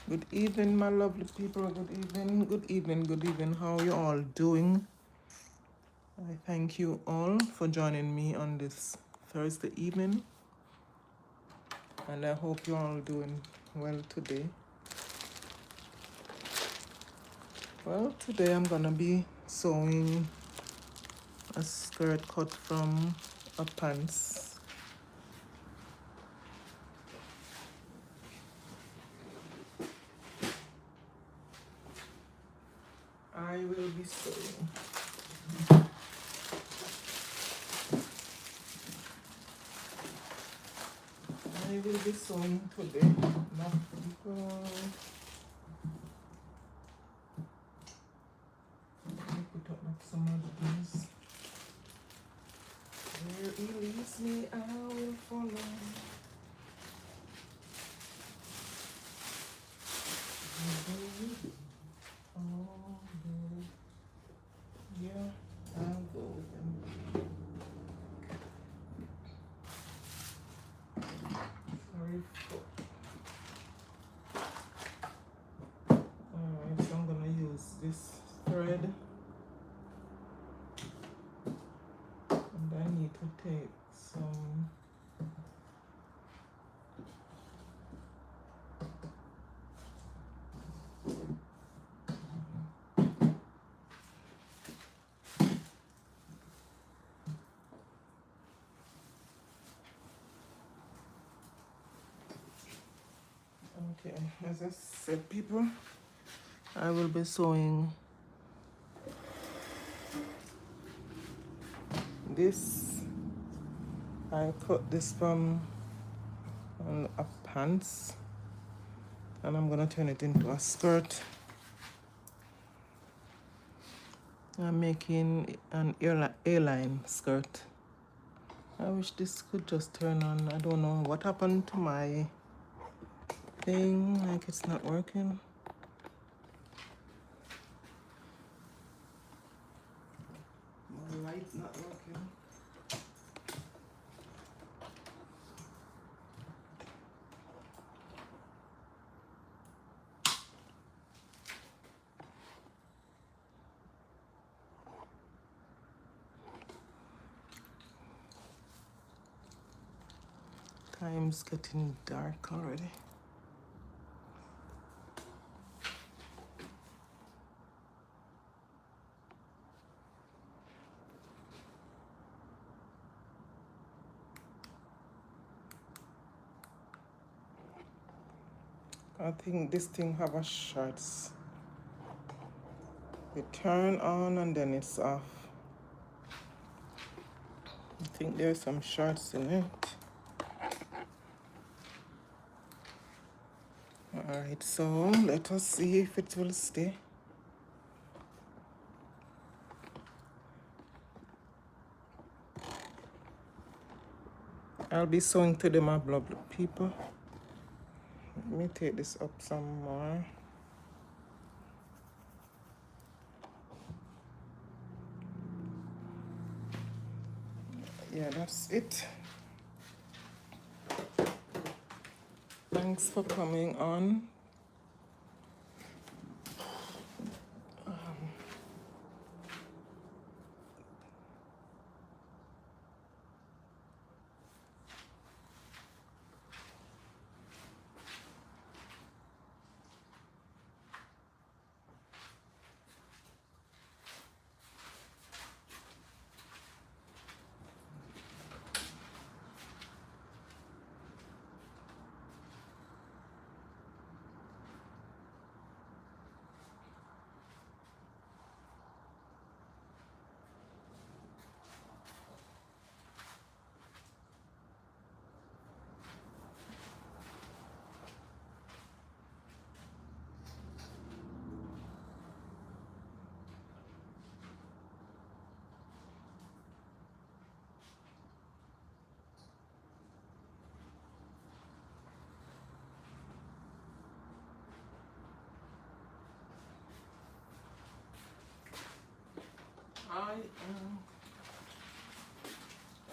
Good evening, my lovely people. Good evening, good evening, good evening. How are you all doing? I thank you all for joining me on this Thursday evening, and I hope you're all doing well today. Well, today I'm gonna be sewing a skirt cut from a pants. I will be sewing. I will be sewing today. My people. Let me put up some of these. Where he leads me, I will follow. Oh, yeah, I'll go with them. Sorry. Alright, so I'm gonna use this thread, and I need to take some. Okay, as I said, people, I will be sewing this. I cut this from a pants, and I'm gonna turn it into a skirt. I'm making an A-line skirt. I wish this could just turn on. I don't know what happened to my thing, like it's not working. My light's not working. Time's getting dark already. I think this thing have a shorts. You turn on and then it's off. I think there's some shorts in it. Alright, so let us see if it will stay. I'll be sewing to them, my lovely people. Let me take this up some more. Yeah, that's it. Thanks for coming on.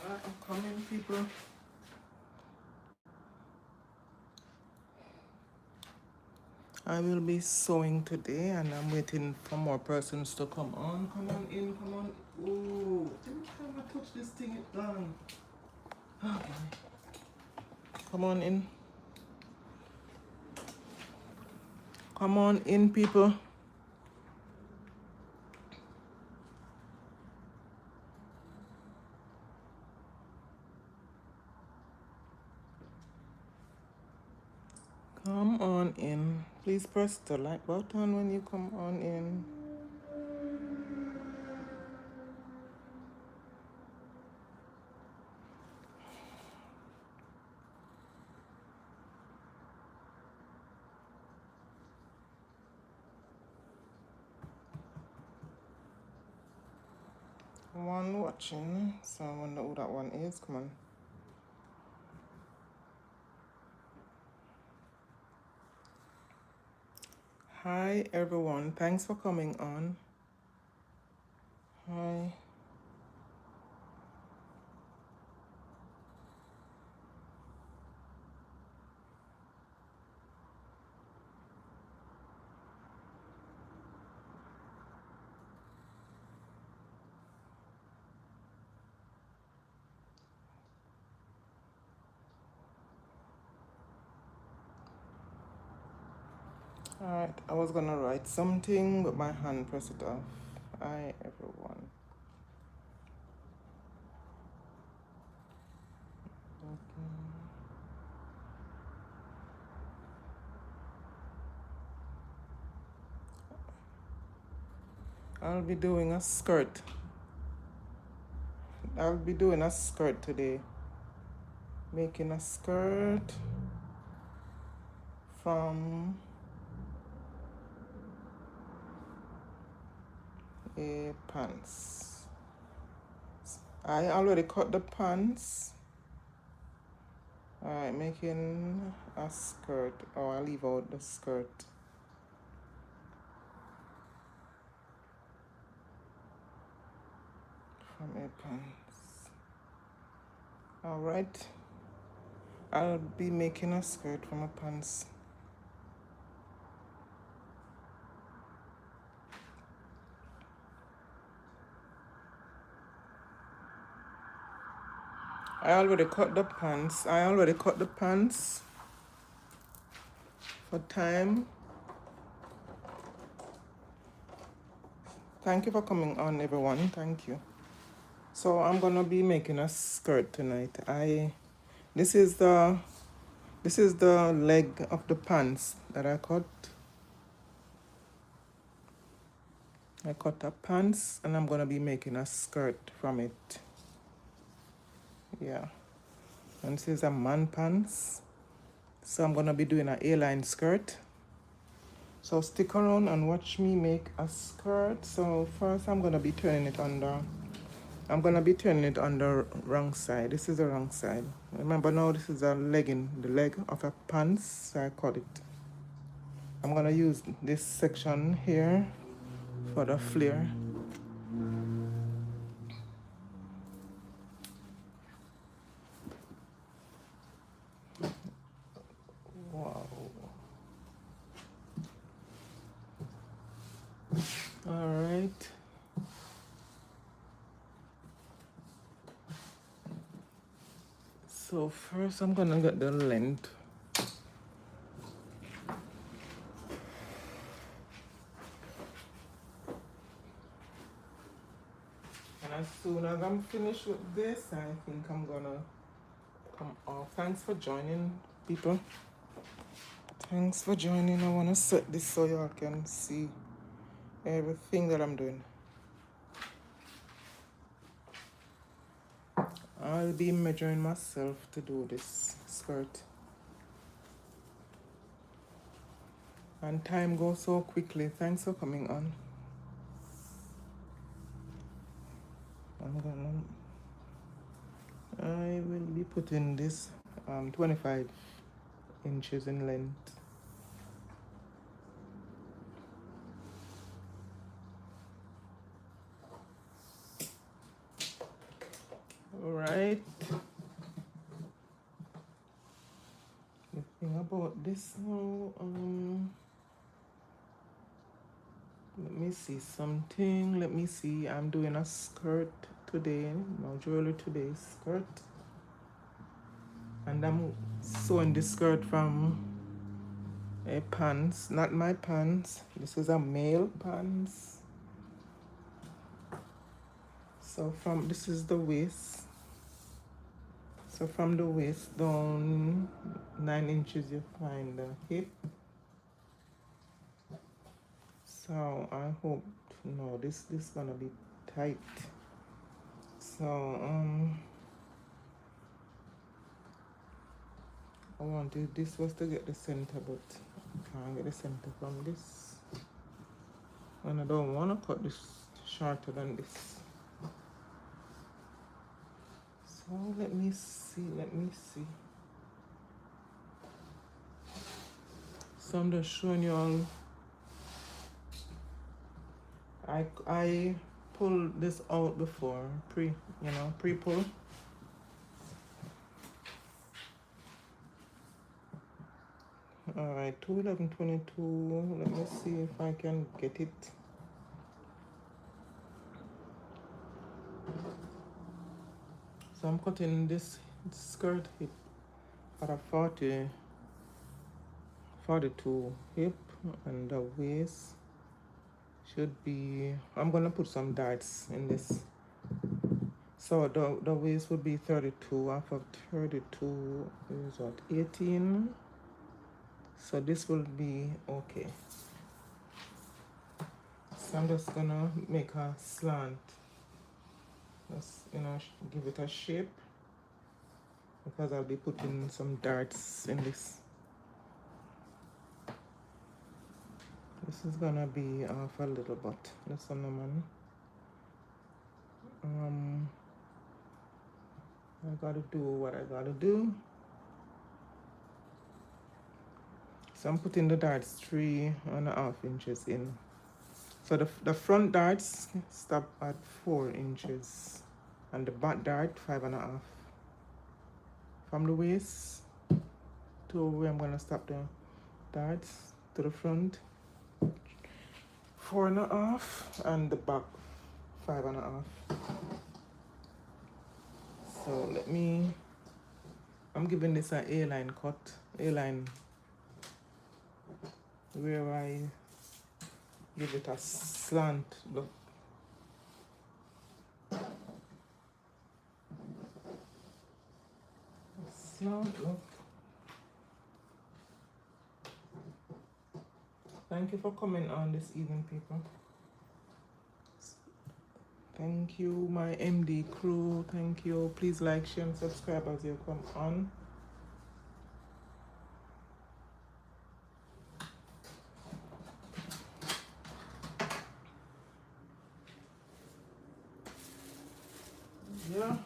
I'm coming, people. I will be sewing today, and I'm waiting for more persons to come on. Come on in, come on. Ooh, every time I touch this thing, it's gone. Oh, come on in. Come on in, people. Come on in. Please press the like button when you come on in. One watching, so I wonder who that one is. Come on. Hi everyone, thanks for coming on. Hi. Alright, I was gonna write something, but my hand pressed it off. Hi everyone. I'll be doing a skirt. I'll be doing a skirt today. Making a skirt from a pants. I already cut the pants. Alright, making a skirt. Oh, I'll leave out the skirt. From a pants. Alright. I'll be making a skirt from a pants. I already cut the pants. For time. Thank you for coming on, everyone. Thank you. So I'm gonna be making a skirt tonight. This is the leg of the pants that I cut. I cut a pants and I'm gonna be making a skirt from it. Yeah. And this is a man pants. So I'm gonna be doing an A-line skirt. So stick around and watch me make a skirt. So first I'm gonna be turning it under. I'm gonna be turning it on the wrong side. This is the wrong side. Remember now this is a legging, the leg of a pants. So I cut it. I'm gonna use this section here for the flare. Wow. All right. So first I'm gonna get the length. And as soon as I'm finished with this, I think I'm gonna come off. Thanks for joining, people. Thanks for joining. I wanna set this so y'all can see everything that I'm doing. I'll be measuring myself to do this skirt. And time goes so quickly. Thanks for coming on. I will be putting this 25 inches in length. All right. The thing about this now, see something. Let me see. I'm doing a skirt today. My jewelry today is skirt. And I'm sewing the skirt from a pants. Not my pants. This is a male pants. So from this is the waist. So from the waist down 9 inches you find the hip. So I hope no this gonna be tight. So I wanted this was to get the center, but I can't get the center from this. And I don't wanna cut this shorter than this. So let me see. So I'm just showing you all. I pulled this out before, pre-pull. Alright, 211.22. Let me see if I can get it. So I'm cutting this skirt hip at a 42 hip, and the waist should be, I'm gonna put some darts in this. So the waist would be 32. Off of 32 is what, 18. So this will be okay. So I'm just gonna make a slant. Just give it a shape, because I'll be putting some darts in this. This is gonna be off a little bit. This one, man. I gotta do what I gotta do. So I'm putting the darts 3.5 inches in. So the front darts stop at 4 inches, and the back dart 5.5. From the waist to where I'm gonna stop the darts to the front 4.5, and the back 5.5. So I'm giving this an A-line cut, A-line, where I give it a slant look. Slant look. Thank you for coming on this evening, people. Thank you, my MD crew. Thank you. Please like, share, and subscribe as you come on. Yeah.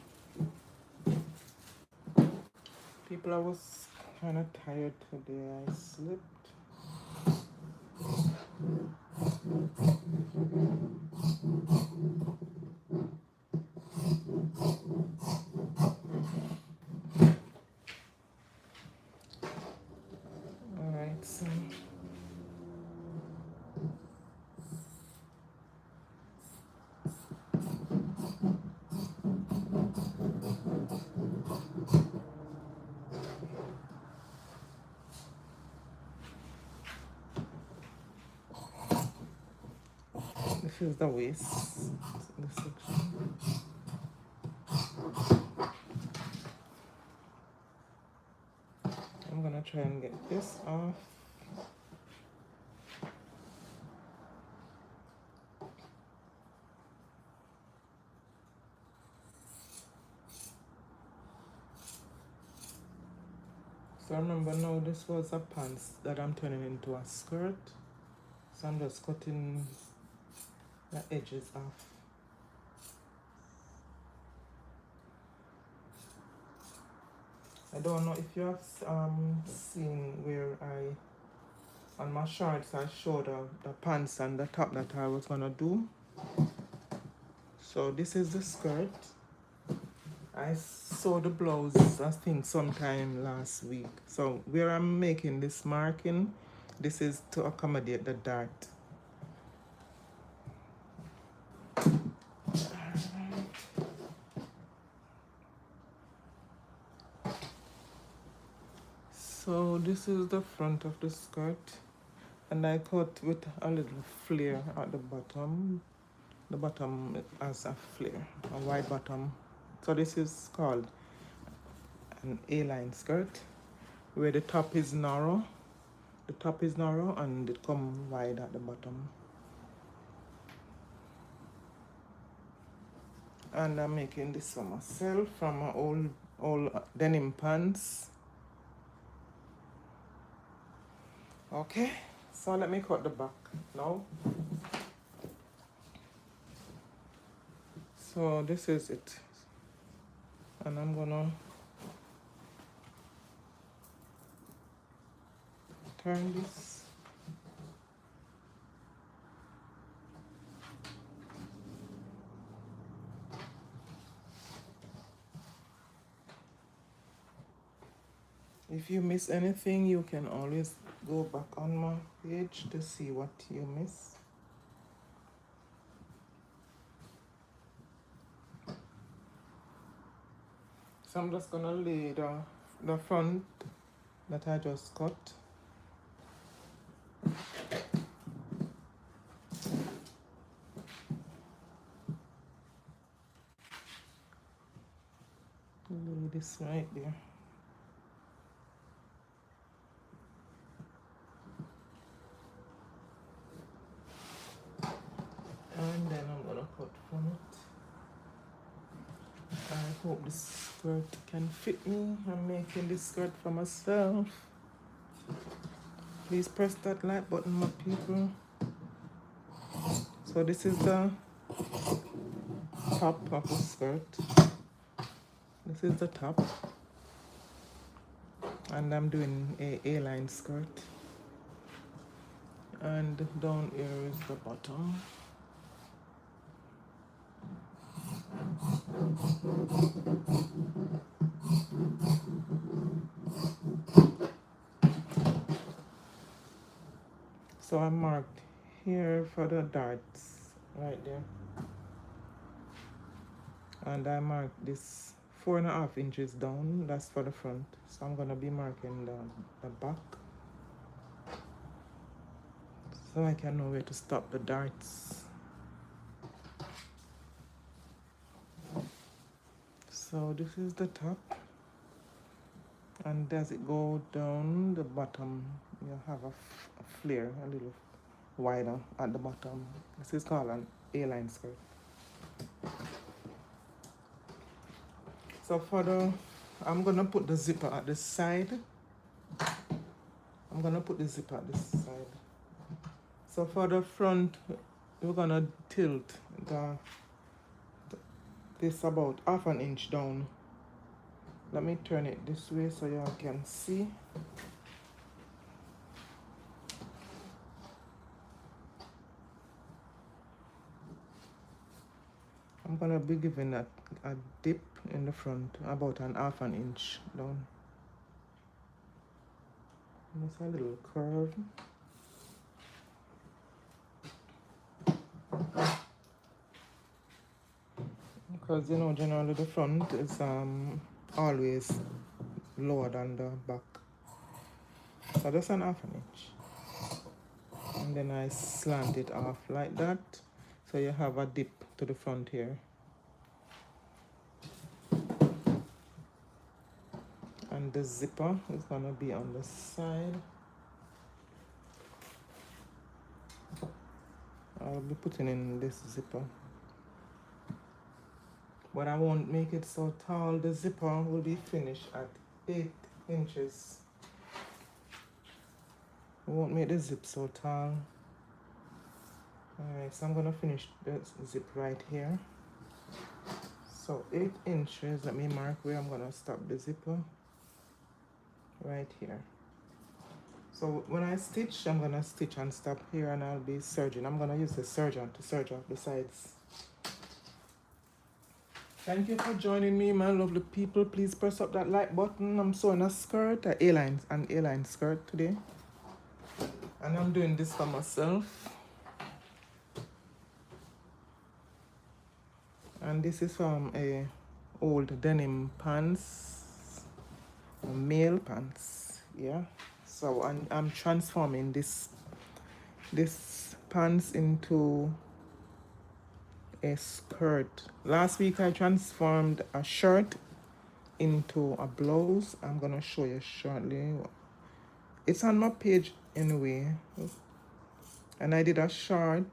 People, I was kind of tired today. I slept. Alright, so this is the waist, this section. I'm gonna try and get this off. So remember now, this was a pants that I'm turning into a skirt. So I'm just cutting the edges off. I don't know if you have seen where on my shorts I showed the pants and the top that I was gonna do. So this is the skirt. I sewed the blouse, I think, sometime last week. So where I'm making this marking, this is to accommodate the dart. this is the front of the skirt, and I cut with a little flare at the bottom. The bottom has a flare, a wide bottom. So this is called an A-line skirt, where the top is narrow. The top is narrow and it come wide at the bottom. And I'm making this for myself from my old denim pants. Okay, so let me cut the back now. So this is it, and I'm gonna turn this. If you miss anything, you can always go back on my page to see what you miss. So I'm just gonna lay the front that I just cut. Lay this right there. And then I'm gonna cut from it. I hope this skirt can fit me. I'm making this skirt for myself. Please press that like button, my people. So this is the top of the skirt. This is the top. And I'm doing a A-line skirt. And down here is the bottom. So I marked here for the darts right there, and I marked this 4.5 inches down. That's for the front, so I'm gonna be marking the back so I can know where to stop the darts. So this is the top, and as it go down the bottom, you have a flare, a little wider at the bottom. This is called an A-line skirt. So I'm gonna put the zipper at the side. I'm gonna put the zipper at this side. So for the front, we're gonna tilt this about 1/2 inch down. Let me turn it this way so y'all can see. I'm gonna be giving a dip in the front about 1/2 inch down. Just a little curve. Because you know generally the front is always lower than the back. So just 1/2 inch. And then I slant it off like that. So you have a dip to the front here. And the zipper is gonna be on the side. I'll be putting in this zipper. But I won't make it so tall. The zipper will be finished at 8 inches. I won't make the zip so tall. Alright, so I'm gonna finish the zip right here. So 8 inches, let me mark where I'm gonna stop the zipper. Right here. So when I stitch, I'm gonna stitch and stop here, and I'll be serging. I'm gonna use the serger to serge off the sides. Thank you for joining me, my lovely people. Please press up that like button. I'm sewing a skirt, an A-line skirt today. And I'm doing this for myself. And this is from a old denim pants, male pants, yeah. So I'm transforming this pants into a skirt. Last week I transformed a shirt into a blouse. I'm gonna show you shortly. It's on my page anyway. And I did a short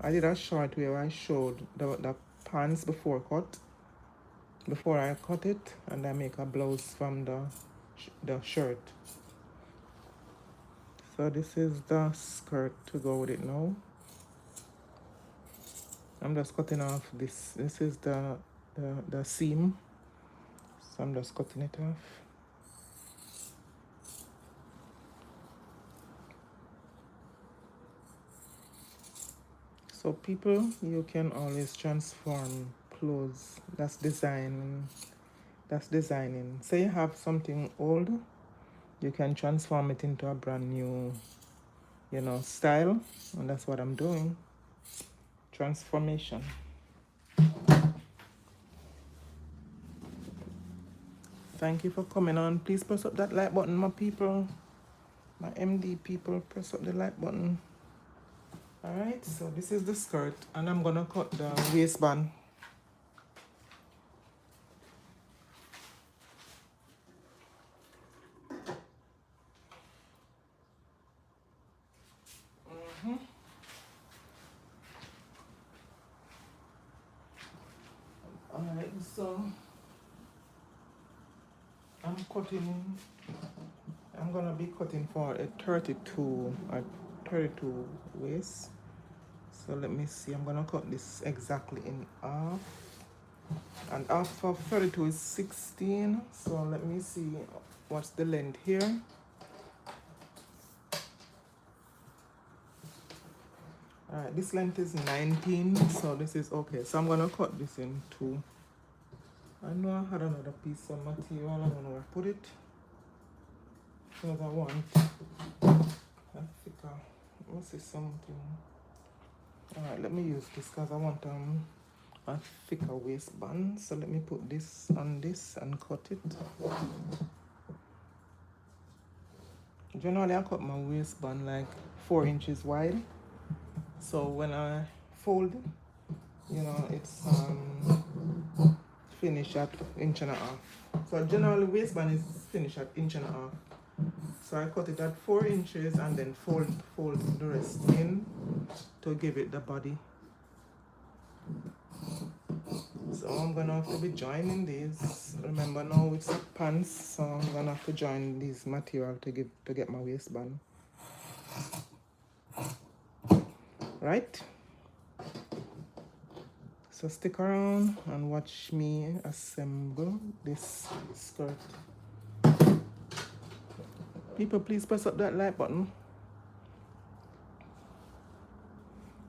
where I showed the pants before I cut it, and I make a blouse from the shirt. So this is the skirt to go with it now. I'm just cutting off this. This is the seam. So I'm just cutting it off. So people, you can always transform clothes. That's designing. Say you have something old, you can transform it into a brand new, style. And that's what I'm doing. Transformation. Thank you for coming on. Please press up that like button, my people. My MD people, press up the like button. Alright, so this is the skirt, and I'm gonna cut the waistband. Alright, so I'm gonna be cutting for a 32 waist. So let me see, I'm gonna cut this exactly in half. And half of 32 is 16. So let me see what's the length here. Alright, this length is 19, so this is okay. So I'm gonna cut this in two. I know I had another piece of material, I don't know where I put it. Because I want a thicker, let's see something. Alright, let me use this because I want a thicker waistband. So let me put this on this and cut it. Generally I cut my waistband like 4 inches wide. So when I fold, it's finished at 1.5 inches. So generally waistband is finished at 1.5 inches. So I cut it at 4 inches and then fold the rest in to give it the body. So I'm gonna have to be joining these. Remember now it's a pants, so I'm gonna have to join these material to get my waistband. Right? So stick around and watch me assemble this skirt. People, please press up that like button.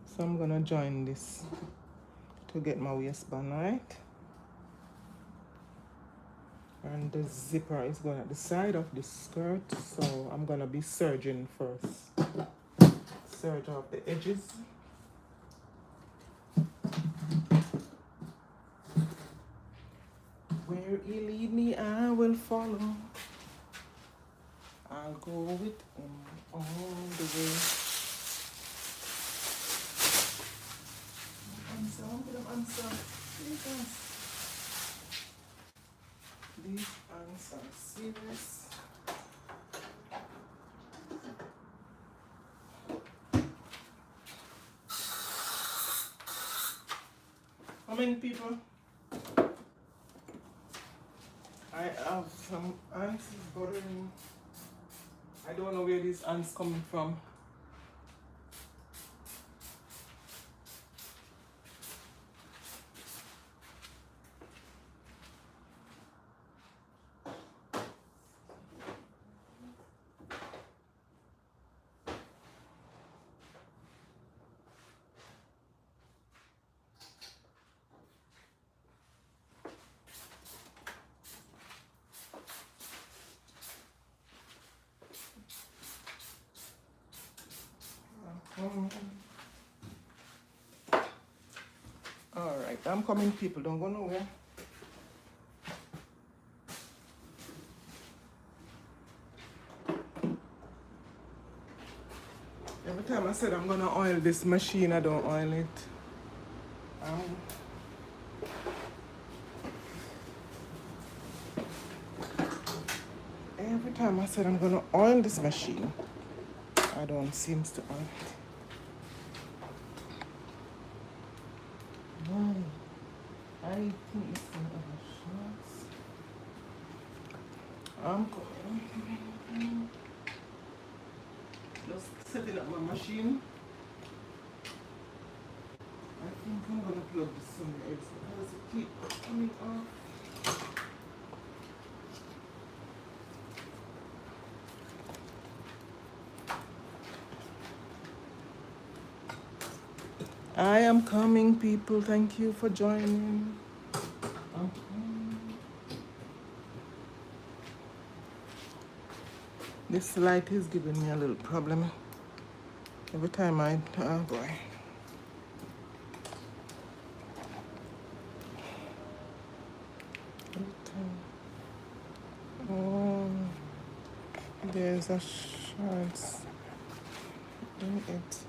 So I'm gonna join this to get my waistband, right? And the zipper is going at the side of the skirt, so I'm gonna be serging first. Serge off the edges. Where he lead me, I will follow. I'll go with him all the way. Answer. These answers serious. How many people? I have some ants bothering me. I don't know where these ants coming from. Alright, I'm coming, people. Don't go nowhere. Every time I said I'm gonna oil this machine, I don't oil it. Every time I said I'm gonna oil this machine, I don't seem to oil it. Why? I think it's gonna have shots. I'm going. Just setting up my machine. I think I'm gonna plug this somewhere else because it keeps coming off. I am coming, people. Thank you for joining. I'm coming. This light is giving me a little problem. Every time oh boy. Oh, there's a shorts in it.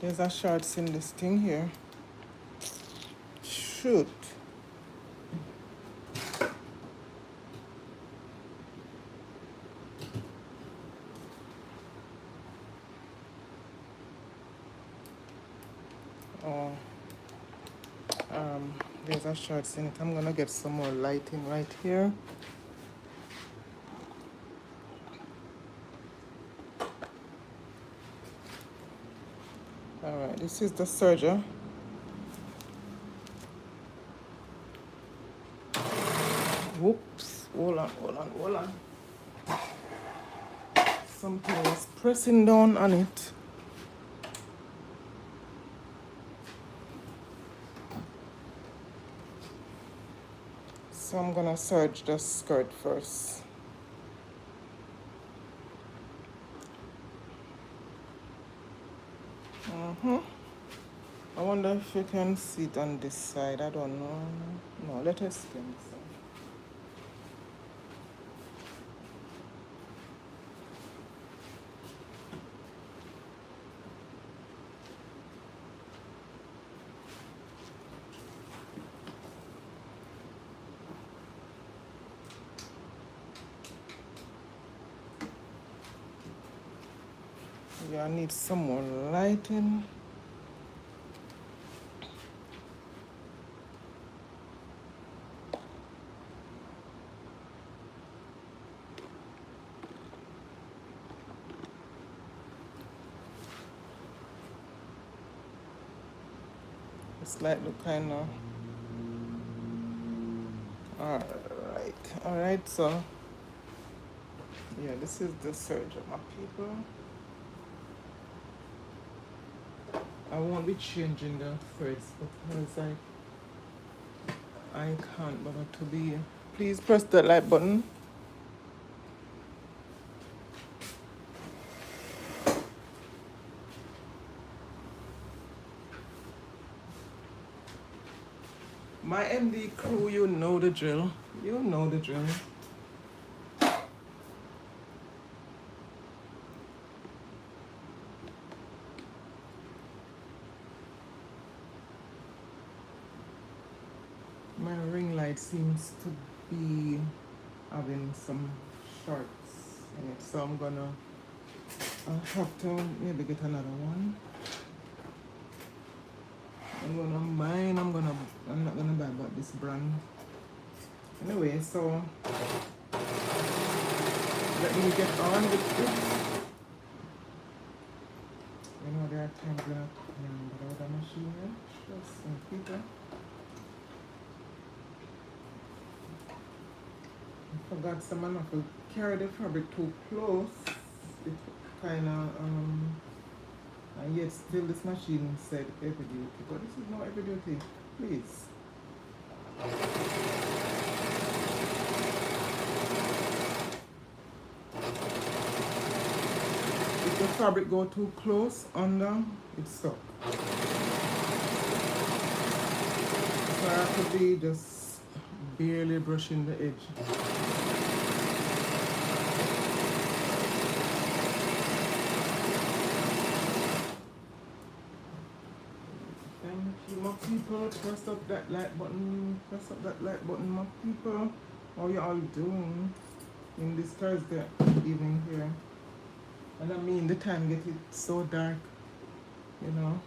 There's a shorts in this thing here. Shoot. Oh, there's a shorts in it. I'm gonna get some more lighting right here. All right, this is the serger. Whoops, hold on. Something is pressing down on it. So I'm gonna serge the skirt first. I wonder if you can see it on this side. I don't know. No, let us spin this. Yeah, I need some more lighting. It's like the kind of all right, so yeah, this is the serge of my people. I won't be changing the threads because I can't bother to be. Please press the like button. My MD crew, you know the drill. You know the drill. My ring light seems to be having some shorts in it, so I'll have to maybe get another one. I'm not gonna buy about this brand. Anyway, so let me get on with this. You know, there are times when I can't without a machine here. Just some people. I forgot someone not to carry the fabric too close. It kinda and yet still this machine said heavy duty, but this is not heavy duty, please. If the fabric go too close under, it's stuck. So I have to be just barely brushing the edge. my people. Press up that like button. Press up that like button, my people. How you all doing in this Thursday evening here? And I mean, the time gets so dark, you know.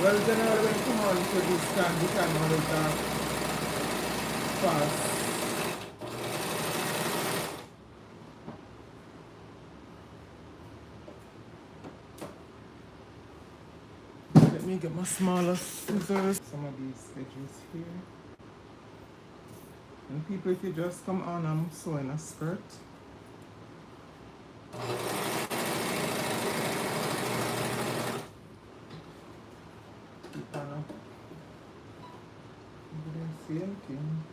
Well, generally when you come on to this time, the time always dark fast. Let me get my smaller scissors. Some of these edges here. And people, if you just come on, I'm sewing a skirt. Keep on up. You didn't see anything.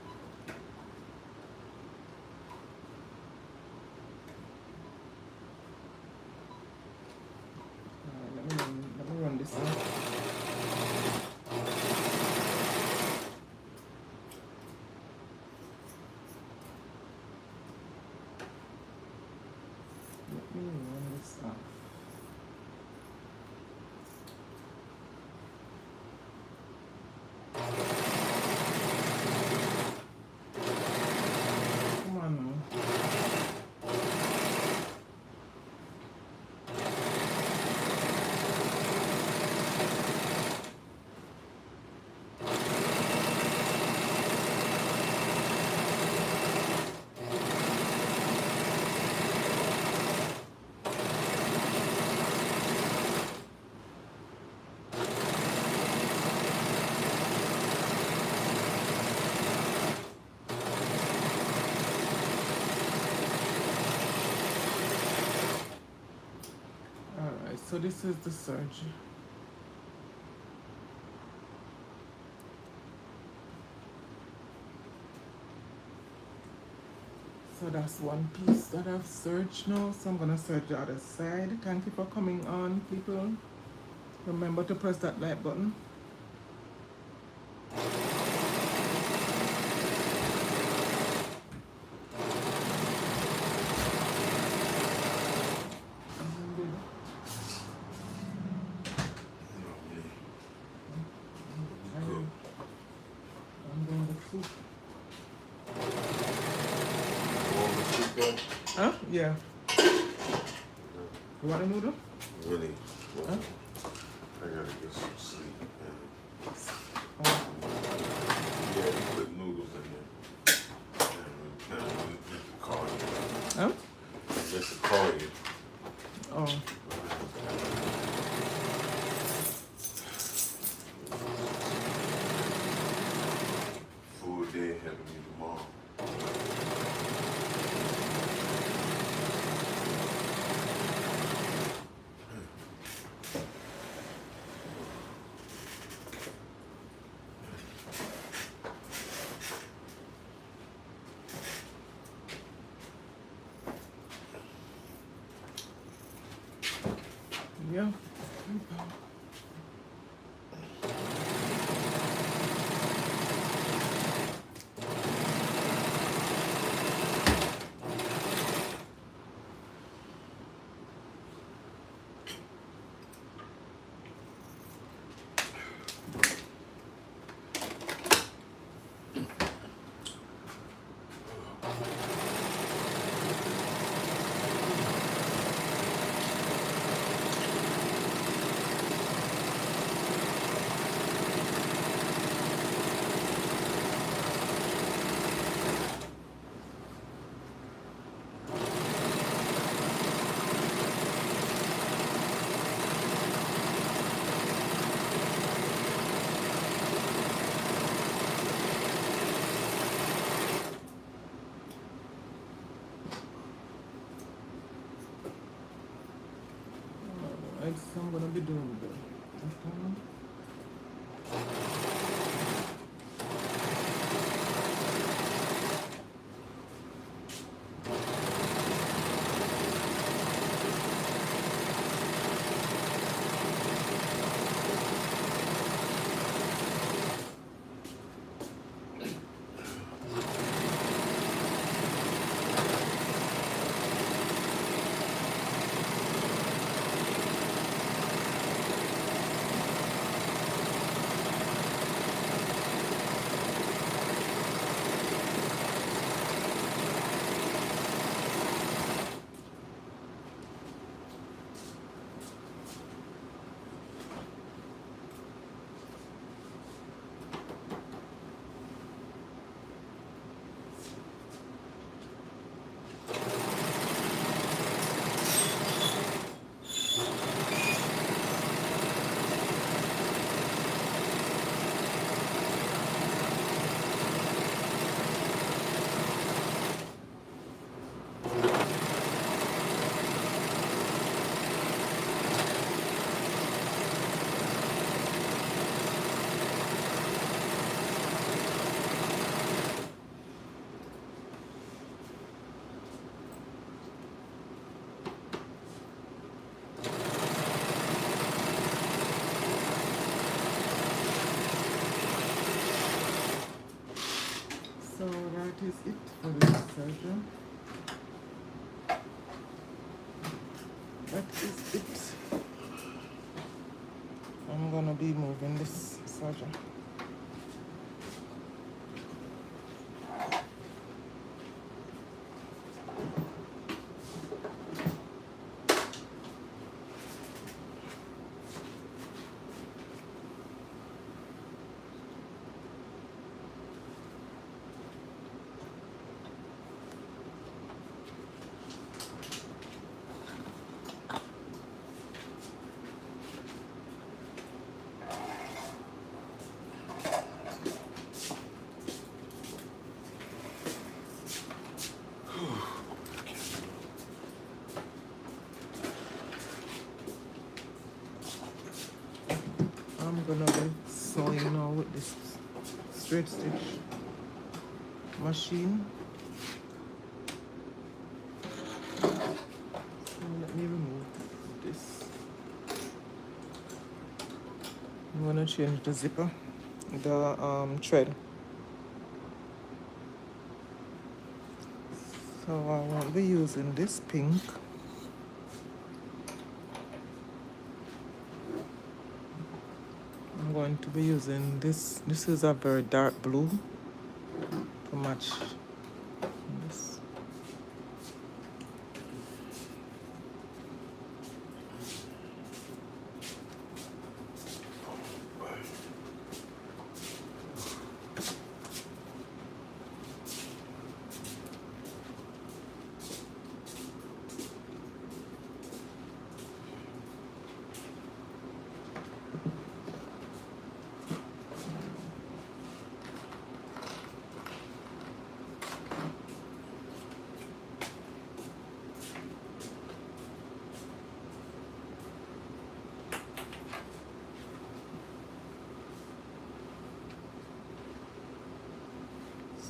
Let me run this out. Let me run this out. Come on now. Alright, so this is the serge. So that's one piece that I've serged now. So I'm gonna serge the other side. Thank you for coming on, people. Remember to press that like button. I'm doing the soup. Huh? Yeah. You want a noodle? Really? Huh? I gotta get some sleep, man. Oh. Yeah, you put noodles in there. Just to call you. Huh? Just to call you. Oh. Full day ahead of me tomorrow. Yeah. Alright, so I'm gonna be doing that. Okay. So that is it for this serger. That is it. I'm gonna be moving this serger. I'm gonna be sewing now with this straight stitch machine. So let me remove this. I'm gonna change the zipper, the thread. So I won't be using this pink. I'm going to be using this. This is a very dark blue to match this.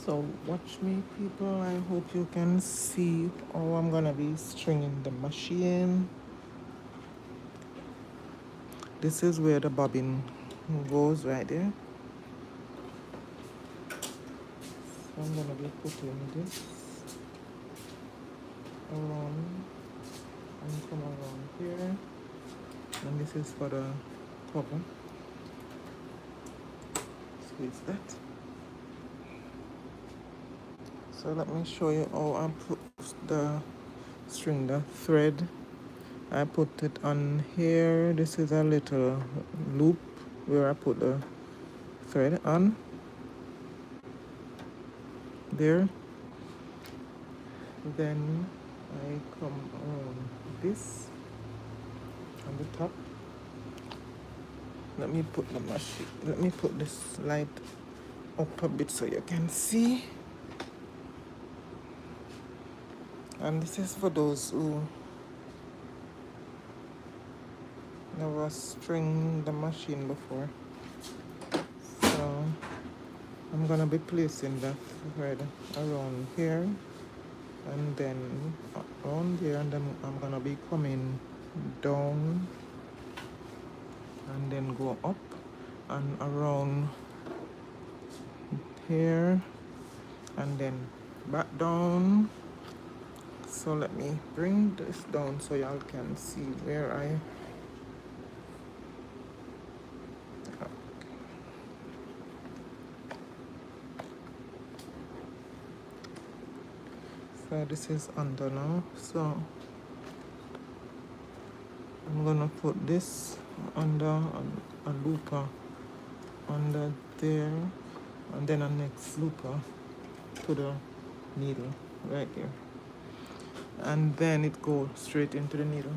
So watch me, people. I hope you can see how I'm gonna be stringing the machine. This is where the bobbin goes right there. So I'm gonna be putting this around and come around here. And this is for the cover. Squeeze that. So let me show you how I put the string, the thread. I put it on here. This is a little loop where I put the thread on. There. Then I come around this on the top. Let me put the machine. Let me put this light up a bit so you can see. And this is for those who never string the machine before. So I'm gonna be placing the thread around here and then around there, and then I'm gonna be coming down and then go up and around here and then back down. So let me bring this down so y'all can see where I so this is under now. So I'm gonna put this under a looper under there, and then a next looper to the needle right there, and then it goes straight into the needle.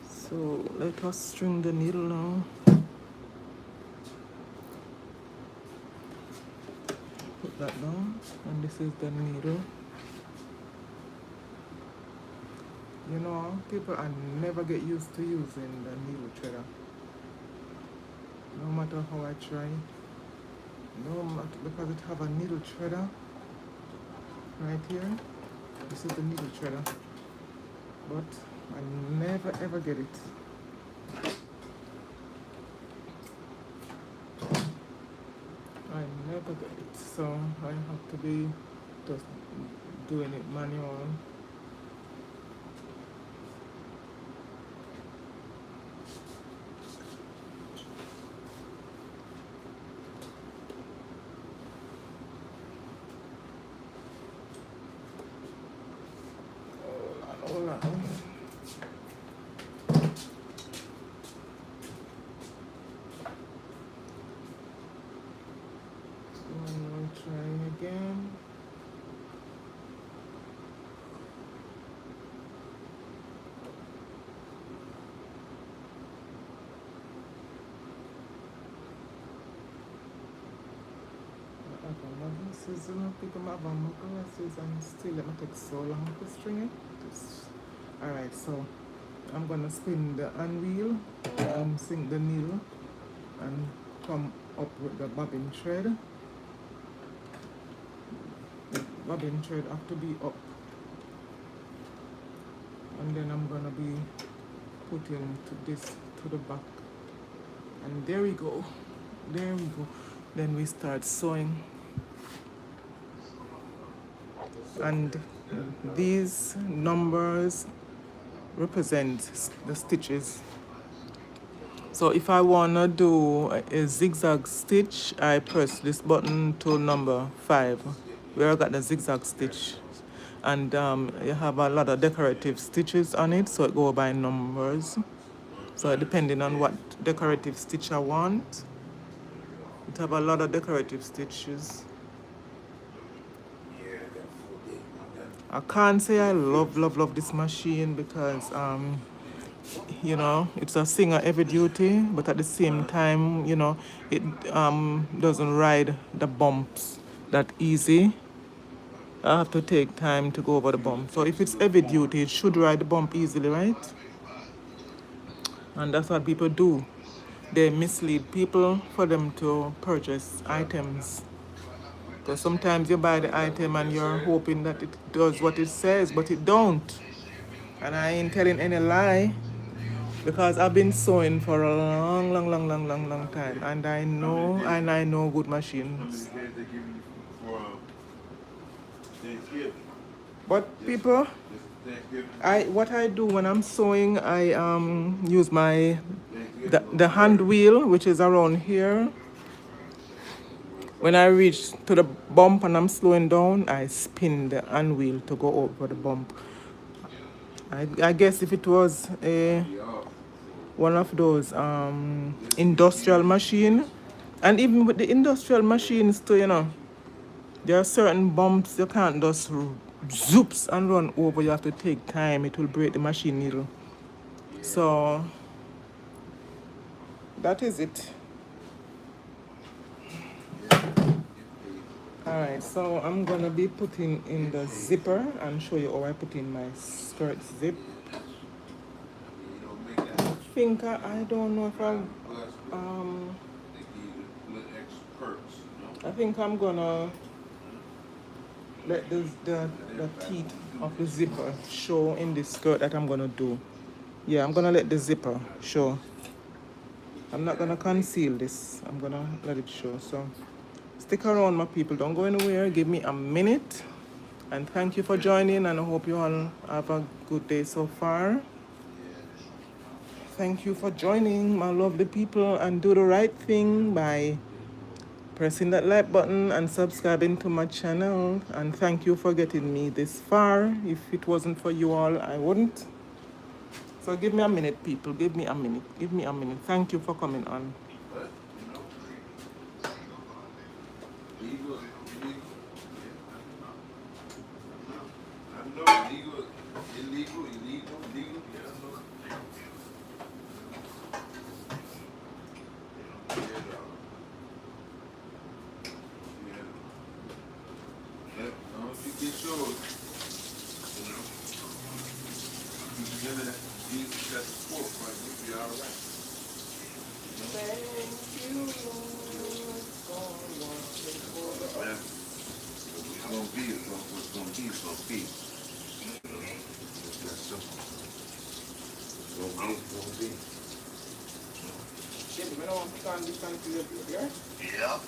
So let us string the needle now. Put that down, and this is the needle. You know, people I never get used to using the needle threader. No matter how I try, no matter, because it have a needle threader right here. This is the needle threader, but I never ever get it. I never get it, so I have to be just doing it manual. Hold on. I'll try again. This is not pick up my glasses and still let me take so long to string it. Alright, so I'm gonna spin the hand wheel and sink the needle and come up with the bobbin thread. The bobbin thread have to be up, and then I'm gonna be putting this to the back, and there we go, then we start sewing. And these numbers represent the stitches. So if I wanna do a zigzag stitch, I press this button to number 5, where I got the zigzag stitch. And you have a lot of decorative stitches on it, so it go by numbers. So depending on what decorative stitch I want, it have a lot of decorative stitches. I can't say I love this machine because you know, it's a singer heavy duty, but at the same time, you know, it doesn't ride the bumps that easy. I have to take time to go over the bump. So if it's heavy duty, it should ride the bump easily, right? And that's what people do. They mislead people for them to purchase items. Because sometimes you buy the item and you're hoping that it does what it says, but it don't. And I ain't telling any lie, because I've been sewing for a long time, and I know good machines. But people, what I do when I'm sewing, I use the hand wheel, which is around here. When I reach to the bump and I'm slowing down, I spin the hand wheel to go over the bump. I guess if it was one of those industrial machine, and even with the industrial machines too, you know, there are certain bumps you can't just zoops and run over. You have to take time. It will break the machine needle. So that is it. Alright, so I'm gonna be putting in the zipper and show you how I put in my skirt zip. I don't know if I think I'm gonna let the teeth of the zipper show in this skirt that I'm gonna do. Yeah, I'm gonna let the zipper show. I'm not gonna conceal this. I'm gonna let it show. So stick around, my people. Don't go anywhere. Give me a minute. And thank you for joining, and I hope you all have a good day so far. Thank you for joining, my lovely people, and do the right thing by pressing that like button and subscribing to my channel. And thank you for getting me this far. If it wasn't for you all, I wouldn't. So give me a minute, people. Give me a minute. Give me a minute. Thank you for coming on. Get yours. You know, you that Jesus got the fork, right? You'll be all right. You know? Thank you, Lord, for watching over Man, us. what's gonna be is what's gonna be is gonna be. You know, it's that simple. What's gonna be is gonna be. Baby, I don't want to stand this until you do it, Yeah.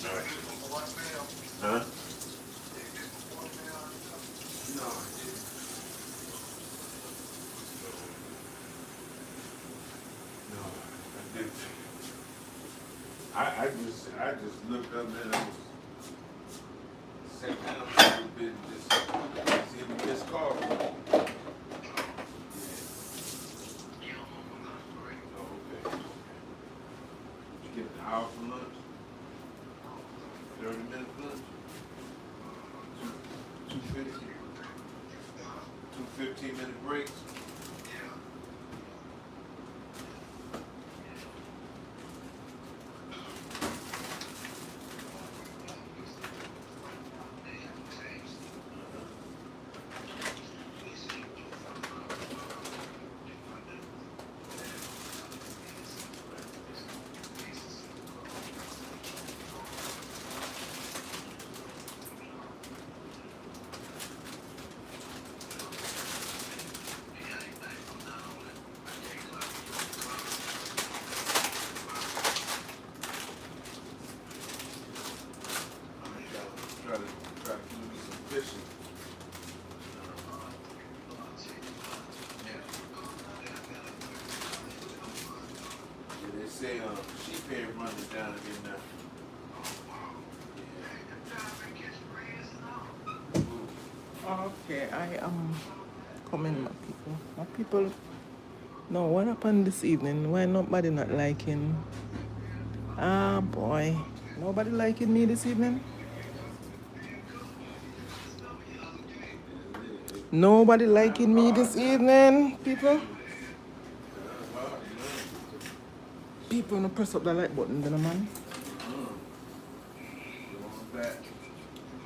All right. Huh? No. No. I did. I just looked up and I was sat down for a little bit and just see if this car was. Yeah. Oh, okay. You get an hour for lunch? 30 minutes lunch? 250? 2 15-minute breaks? Try to do me some fishing. Yeah, they say sheep hair running down in there. Okay, I am coming, my people. My people, no, what happened this evening? Why nobody not liking? Ah, boy. Nobody liking me this evening? Nobody liking me this evening, people? People, no press up the like button, then, man.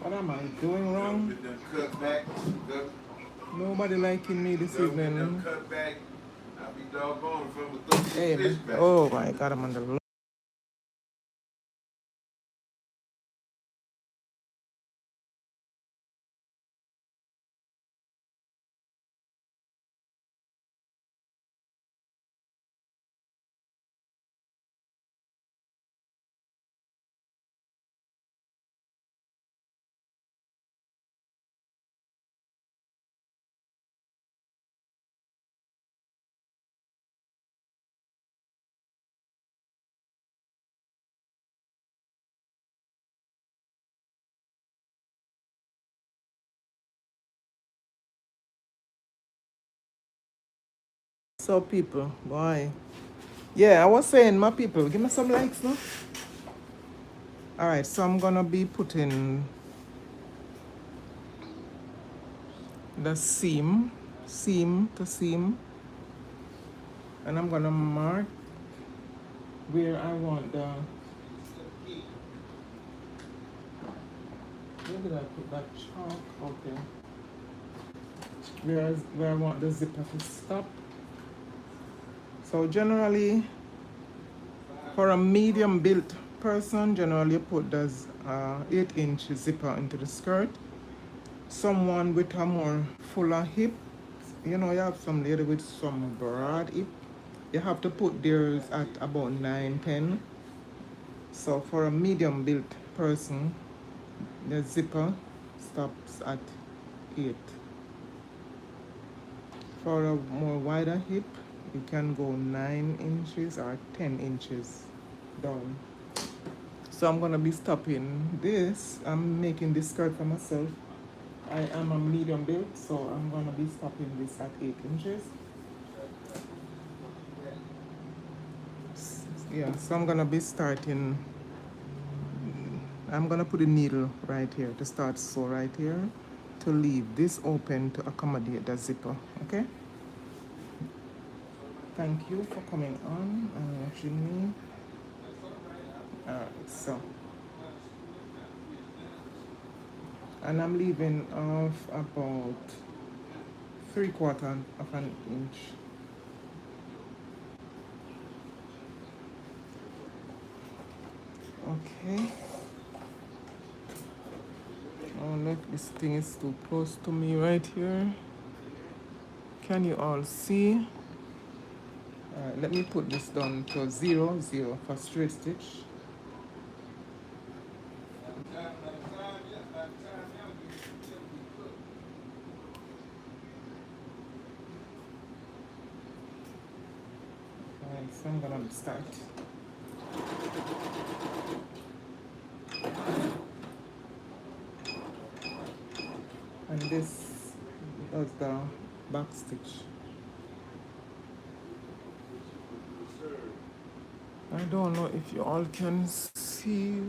What am I doing wrong? Cut back. Nobody liking me this evening. Cut back. I'll be doggone if I'm gonna throw Hey, this fish man. back. Oh my God, I'm on the so people, boy. Yeah, I was saying, my people, give me some likes, no? All right, so I'm gonna be putting the seam to seam, and I'm gonna mark where I want the. Where did I put that chalk? Okay. Where I want the zipper to stop. So generally, for a medium built person, generally put the 8-inch zipper into the skirt. Someone with a more fuller hip, you know, you have some lady with some broad hip, you have to put theirs at about 9-10. So for a medium built person, the zipper stops at 8. For a more wider hip, you can go 9 inches or 10 inches down. So I'm gonna be stopping this. I'm making this skirt for myself. I am a medium build, so I'm gonna be stopping this at 8 inches. Yeah, so I'm gonna be starting. I'm gonna put a needle right here to start sew right here to leave this open to accommodate the zipper. Okay. Thank you for coming on and watching me. Alright, so And I'm leaving off about 3/4 of an inch. Okay. Oh look, this thing is too close to me right here. Can you all see? Alright, let me put this down to 0, 0 for straight stitch. Alright, so I'm gonna start. And this does the back stitch. I don't know if you all can see,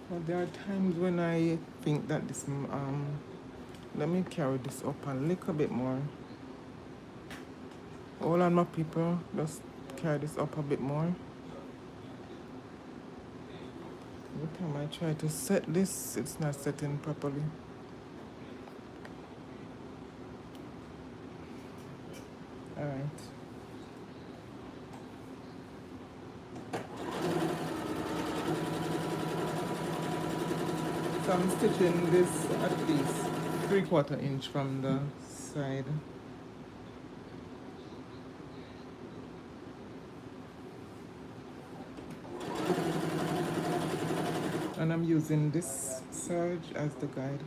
but there are times when I think that this, let me carry this up a little bit more. Hold on, my people, just carry this up a bit more. Every time I try to set this, it's not setting properly. Alright. So I'm stitching this at least 3/4 inch from the side. And I'm using this serge as the guide.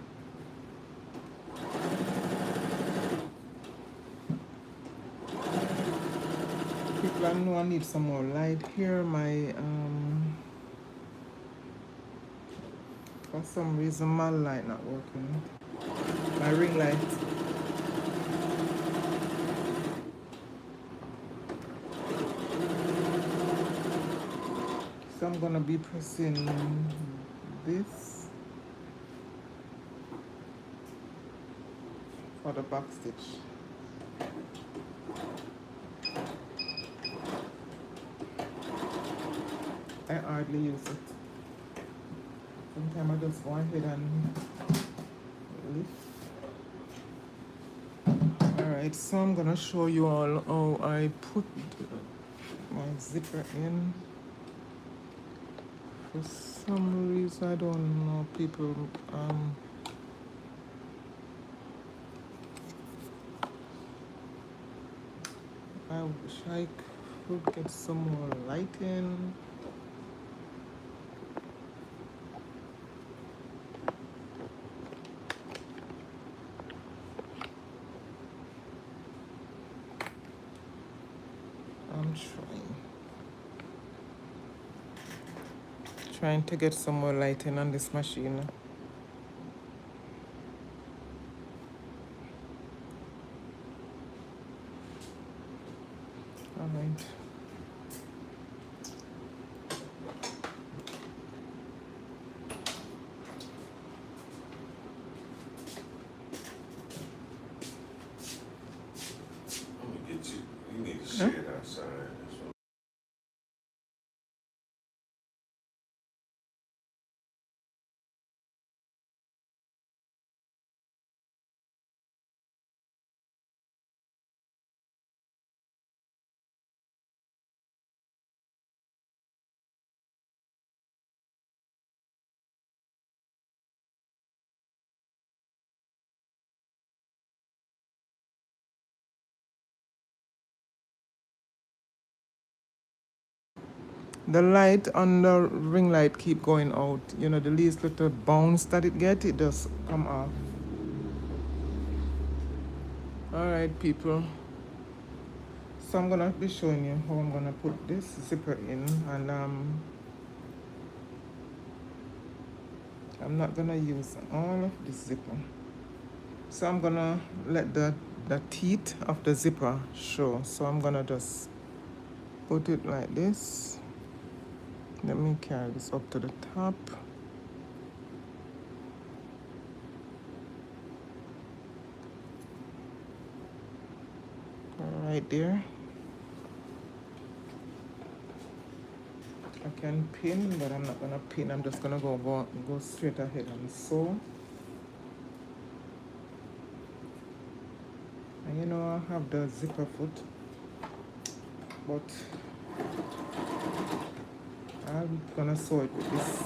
People, I know I need some more light here. For some reason my light not working. My ring light. So I'm gonna be pressing this for the back stitch. I hardly use it. Sometimes I just go ahead and lift. Alright, so I'm gonna show you all how I put my zipper in. For some reason, I don't know, people, I wish I could get some more lighting. I'm trying to get some more lighting on this machine. All right. I'm gonna get you. You need to shit outside. That's what The light on the ring light keep going out. You know, the least little bounce that it get, it just come off. All right, people. So I'm gonna be showing you how I'm gonna put this zipper in, and I'm not gonna use all of this zipper. So I'm gonna let the teeth of the zipper show. So I'm gonna just put it like this. Let me carry this up to the top. Right there. I can pin, but I'm not gonna pin. I'm just gonna go straight ahead and sew. And you know, I have the zipper foot, but I'm gonna sew it with this.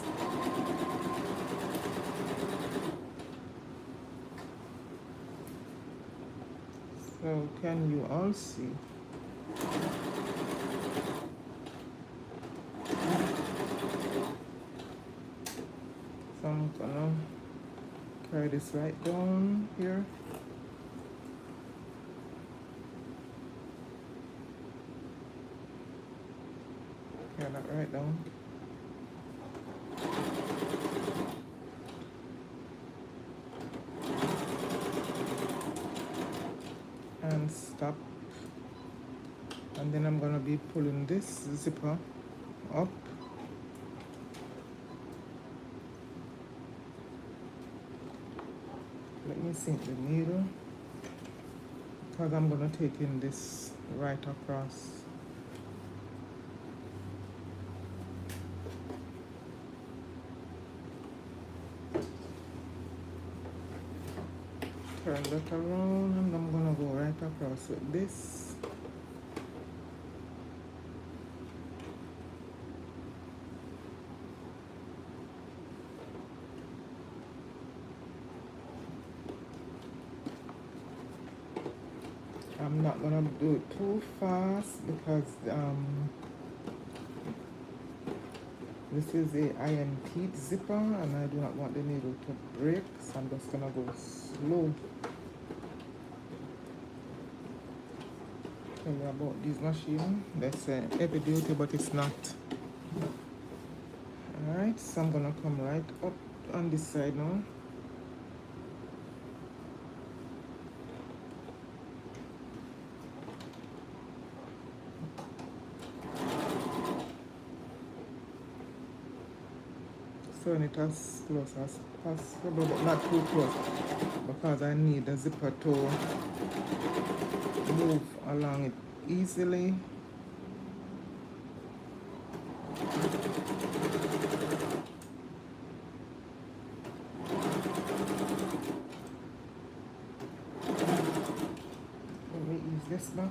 So can you all see? So I'm gonna carry this right down here. Carry that right down. And stop. And then I'm gonna be pulling this zipper up. Let me sink the needle because I'm gonna take in this right across. Turn that around and I'm gonna go right across with this. I'm not gonna do it too fast because this is a iron teeth zipper and I do not want the needle to break, so I'm just gonna go slow. Tell you about this machine. That's heavy duty, but it's not. Alright, so I'm gonna come right up on this side now. Sewing it as close as possible, but not too close because I need the zipper to move along it easily. Let me ease this back.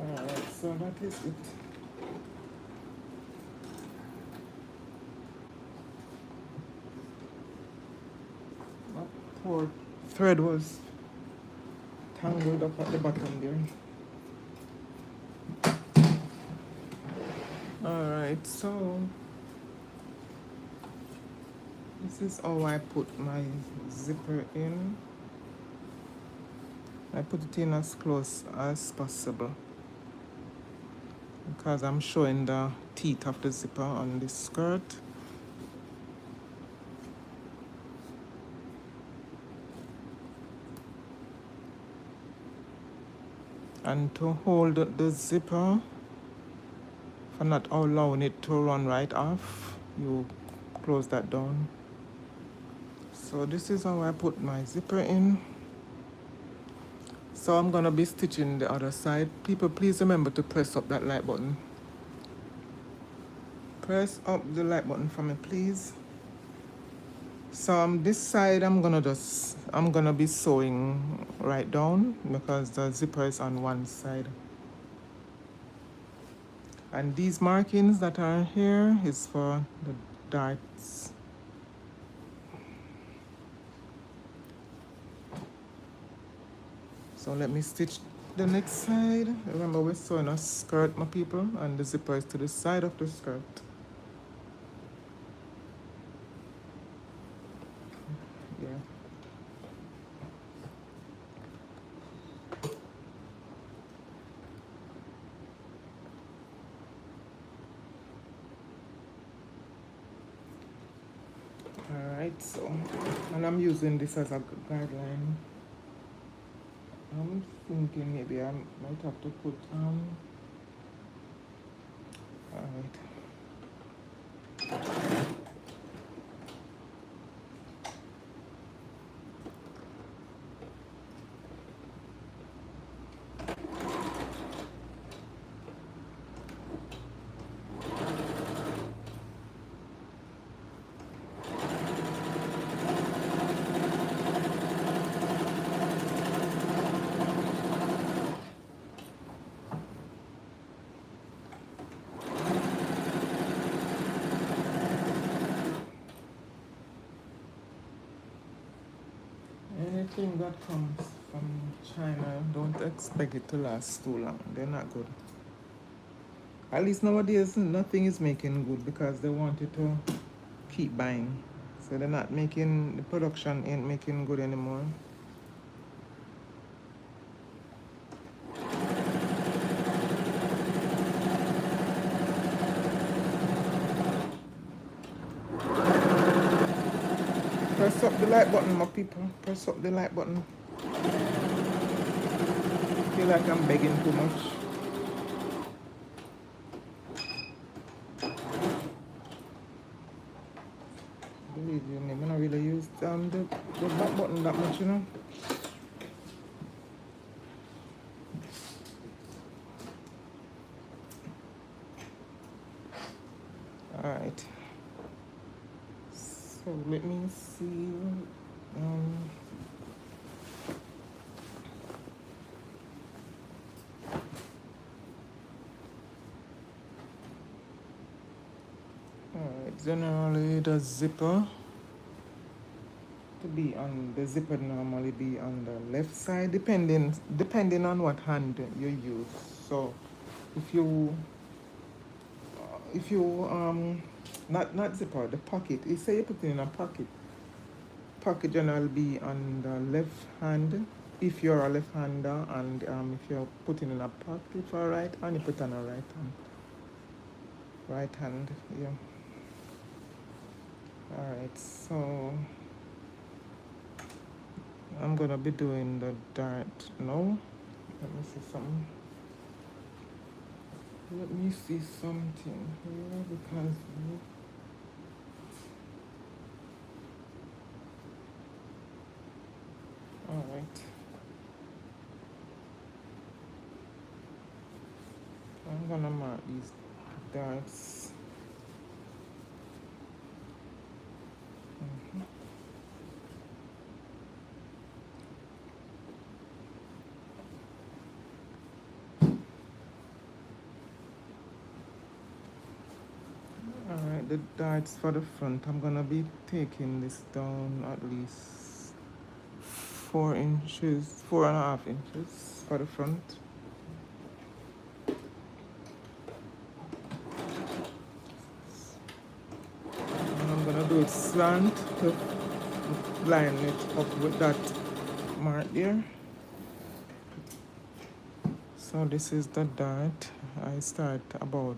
Alright, so that is it. That poor thread was tangled up at the bottom there. Alright, so this is how I put my zipper in. I put it in as close as possible because I'm showing the teeth of the zipper on this skirt. And to hold the zipper, for not allowing it to run right off, you close that down. So this is how I put my zipper in. So I'm gonna be stitching the other side. People, please remember to press up that like button. Press up the like button for me, please. So this side I'm gonna be sewing right down because the zipper is on one side. And these markings that are here is for the darts. So let me stitch the next side. Remember, we're sewing a skirt, my people, and the zipper is to the side of the skirt. Yeah. Alright, so, and I'm using this as a guideline. I'm thinking maybe I might have to put, alright. Anything that comes from China, don't expect it to last too long. They're not good. At least nowadays, nothing is making good because they want you to keep buying. So they're not making, the production ain't making good anymore. Press up the like button, my people. Press up the like button. Feel like I'm begging too much. Believe you me, I don't really use the back button that much, you know. Alright. So let me see. Alright, generally the zipper to be on the zipper normally be on the left side depending on what hand you use. So if you not zipper, the pocket, you say you put it in a pocket generally be on the left hand if you're a left hander, and if you're putting in a pocket for right hand, you put on a right hand, yeah. Alright, so I'm gonna be doing the dart now. Let me see something. Let me see something here because alright. I'm gonna mark these darts. Alright, the darts for the front. I'm gonna be taking this down at least 4 inches, 4.5 inches for the front. And I'm gonna do it slant to line it up with that mark there. So this is the dart. I start about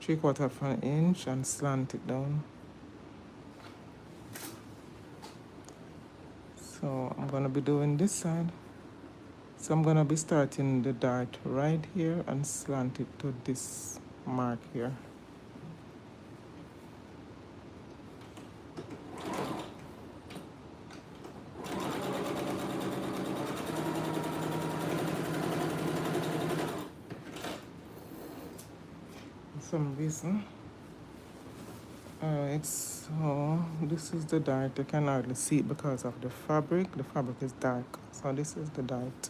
3/4 of an inch and slant it down. So I'm gonna be doing this side. So I'm gonna be starting the dart right here and slant it to this mark here. For some reason. Alright, so this is the dart. I can hardly see it because of the fabric. The fabric is dark. So this is the dart.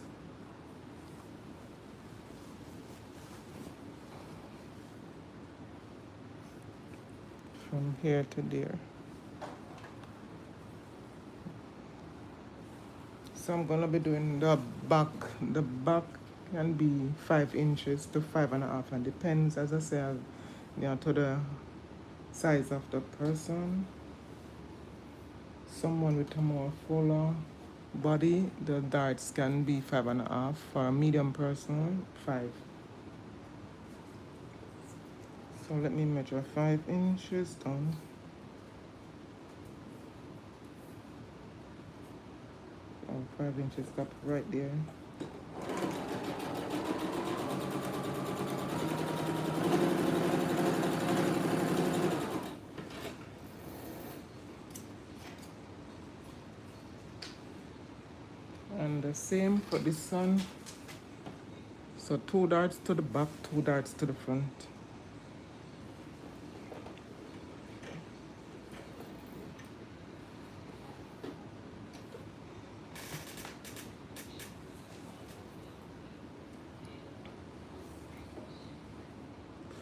From here to there. So I'm gonna be doing the back. The back can be 5 inches to 5.5, and depends, as I said, to the size of the person. Someone with a more fuller body, the darts can be 5.5. For a medium person, 5. So let me measure 5 inches down. Oh, 5 inches up right there. And the same for this one. So 2 darts to the back, 2 darts to the front.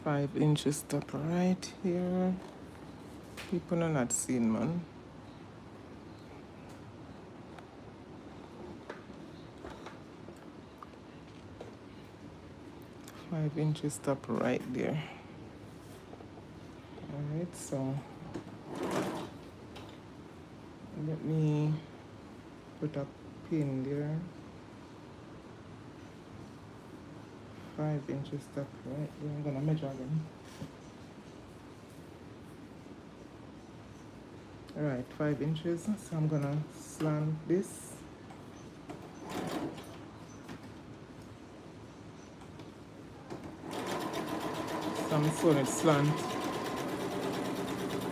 Five inches stop right here. People are not seeing, man. 5 inches stop right there. All right, so let me put a pin there. 5 inches stop right there. I'm gonna measure again. All right, 5 inches. So I'm gonna slant this. So I'm sewing it slant,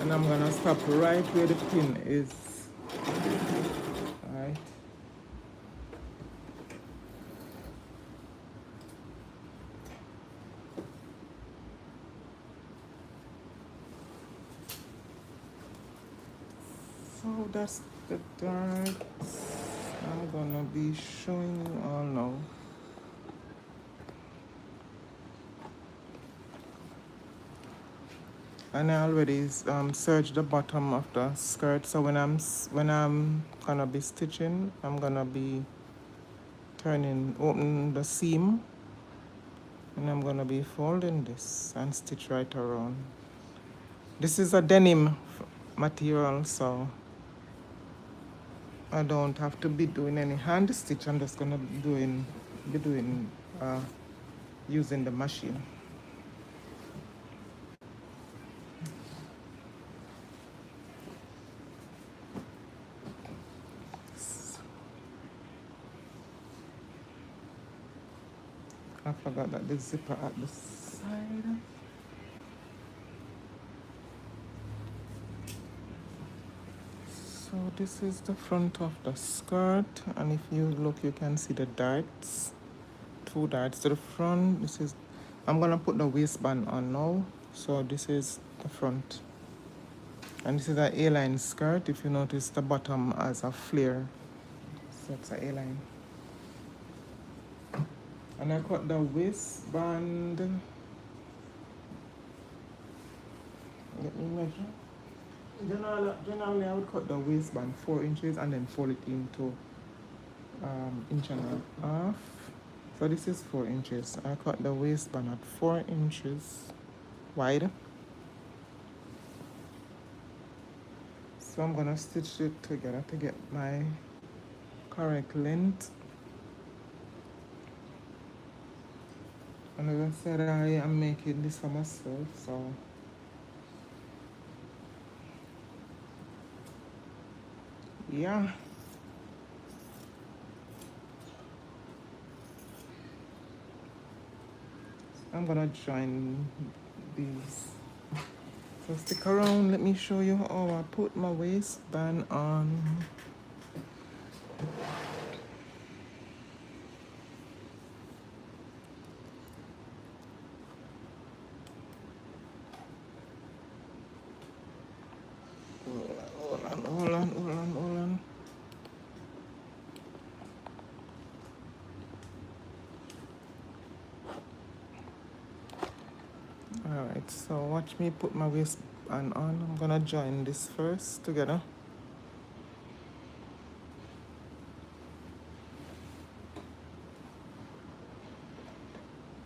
and I'm gonna stop right where the pin is. All right. So that's the darts I'm gonna be showing you all now. And I already serged the bottom of the skirt. So when I'm gonna be stitching, I'm gonna be open the seam, and I'm gonna be folding this and stitch right around. This is a denim material, so I don't have to be doing any hand stitch. I'm just gonna be doing using the machine. I forgot that the zipper at the side. So this is the front of the skirt, and if you look, you can see the darts, 2 darts to the front. I'm gonna put the waistband on now. So this is the front, and this is an A-line skirt. If you notice, the bottom has a flare, so it's an A-line. And I cut the waistband. Let me measure. Generally, I would cut the waistband 4 inches and then fold it into inch and a half. So this is 4 inches. I cut the waistband at 4 inches wide. So I'm gonna stitch it together to get my correct length. And as I said, I am making this for myself, so yeah. I'm gonna join these. So stick around, let me show you how I put my waistband on. Hold on. Alright, so watch me put my waistband on. I'm gonna join this first together.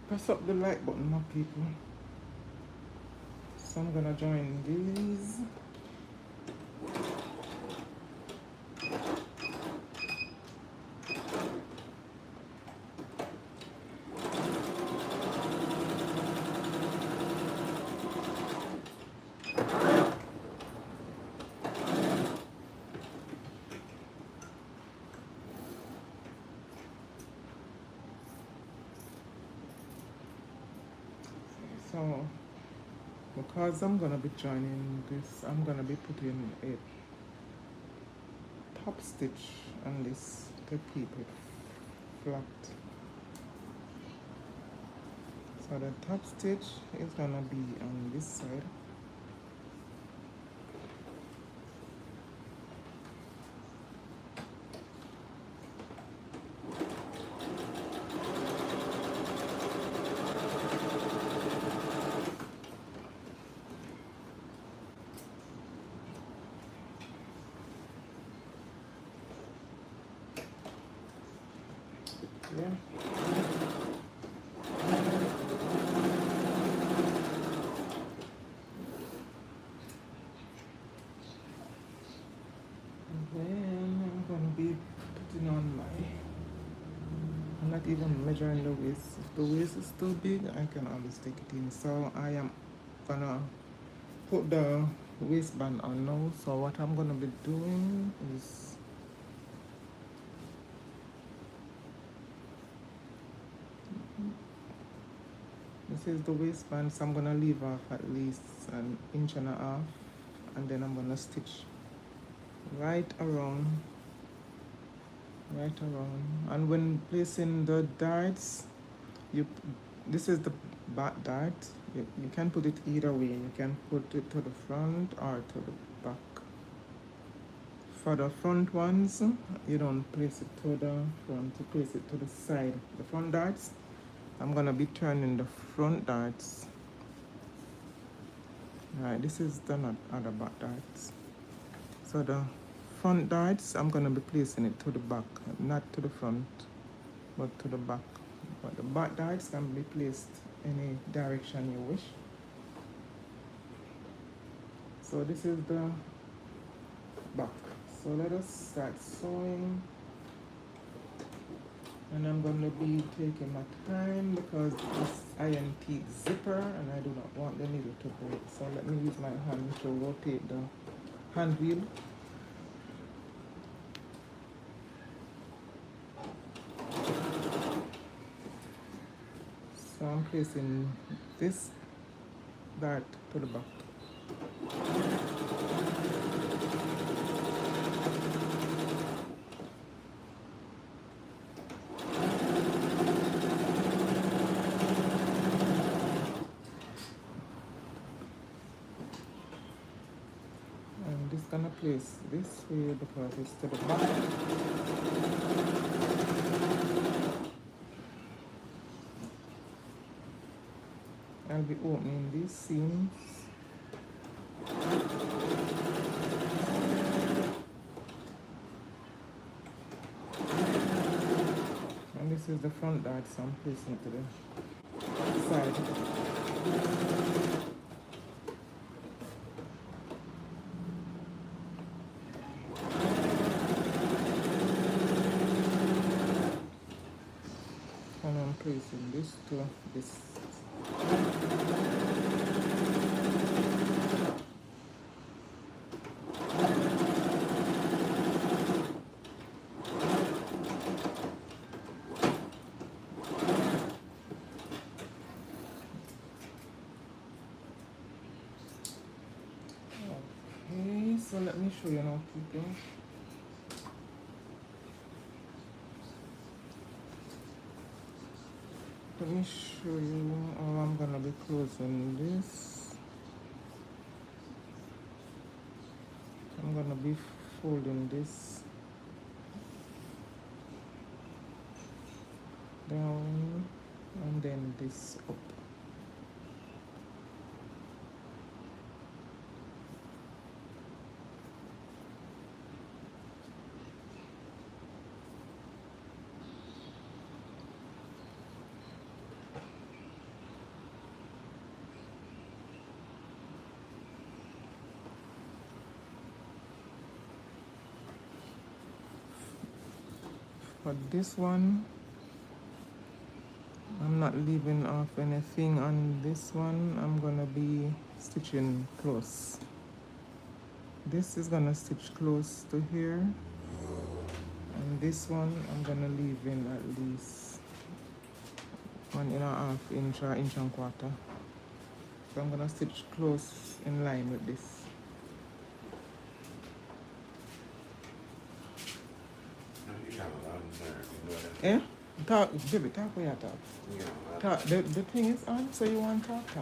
Press up the like button, my people. So I'm gonna join these. So, because I'm gonna be joining this, I'm gonna be putting a top stitch on this to keep it flat. So the top stitch is gonna be on this side. Yeah. not even measuring the waist. If the waist is too big, I can always take it in. So I am gonna put the waistband on now. So what I'm gonna be doing is this is the waistband, so I'm gonna leave off at least an inch and a half, and then I'm gonna stitch right around. And when placing the darts, you this is the back dart. You can put it either way. You can put it to the front or to the back. For the front ones, you don't place it to the front, you place it to the side. The front darts, I'm gonna be turning the front darts. Alright, this is the other back darts. So the front darts, I'm gonna be placing it to the back, not to the front, but to the back. But the back darts can be placed any direction you wish. So this is the back. So let us start sewing. And I'm going to be taking my time because this iron teeth zipper and I do not want the needle to break. So let me use my hand to rotate the hand wheel. So I'm placing this dart to the back. I'm just gonna place this way because it's to the back. I'll be opening these seams. And this is the front dart, so I'm placing it to the side. And I'm placing this to this. Okay, so let me show you now, people. Let me show you how I'm gonna be closing this. I'm gonna be folding this down and then this up. For this one, I'm not leaving off anything on this one. I'm gonna be stitching close. This is gonna stitch close to here, and this one I'm gonna leave in at least 1.5 inch or inch and quarter. So I'm gonna stitch close in line with this. You got a lot of nerve, you know that? Eh? Talk, baby, talk where you talk. You got a lot of Talk. The thing is on, so you want to talk. You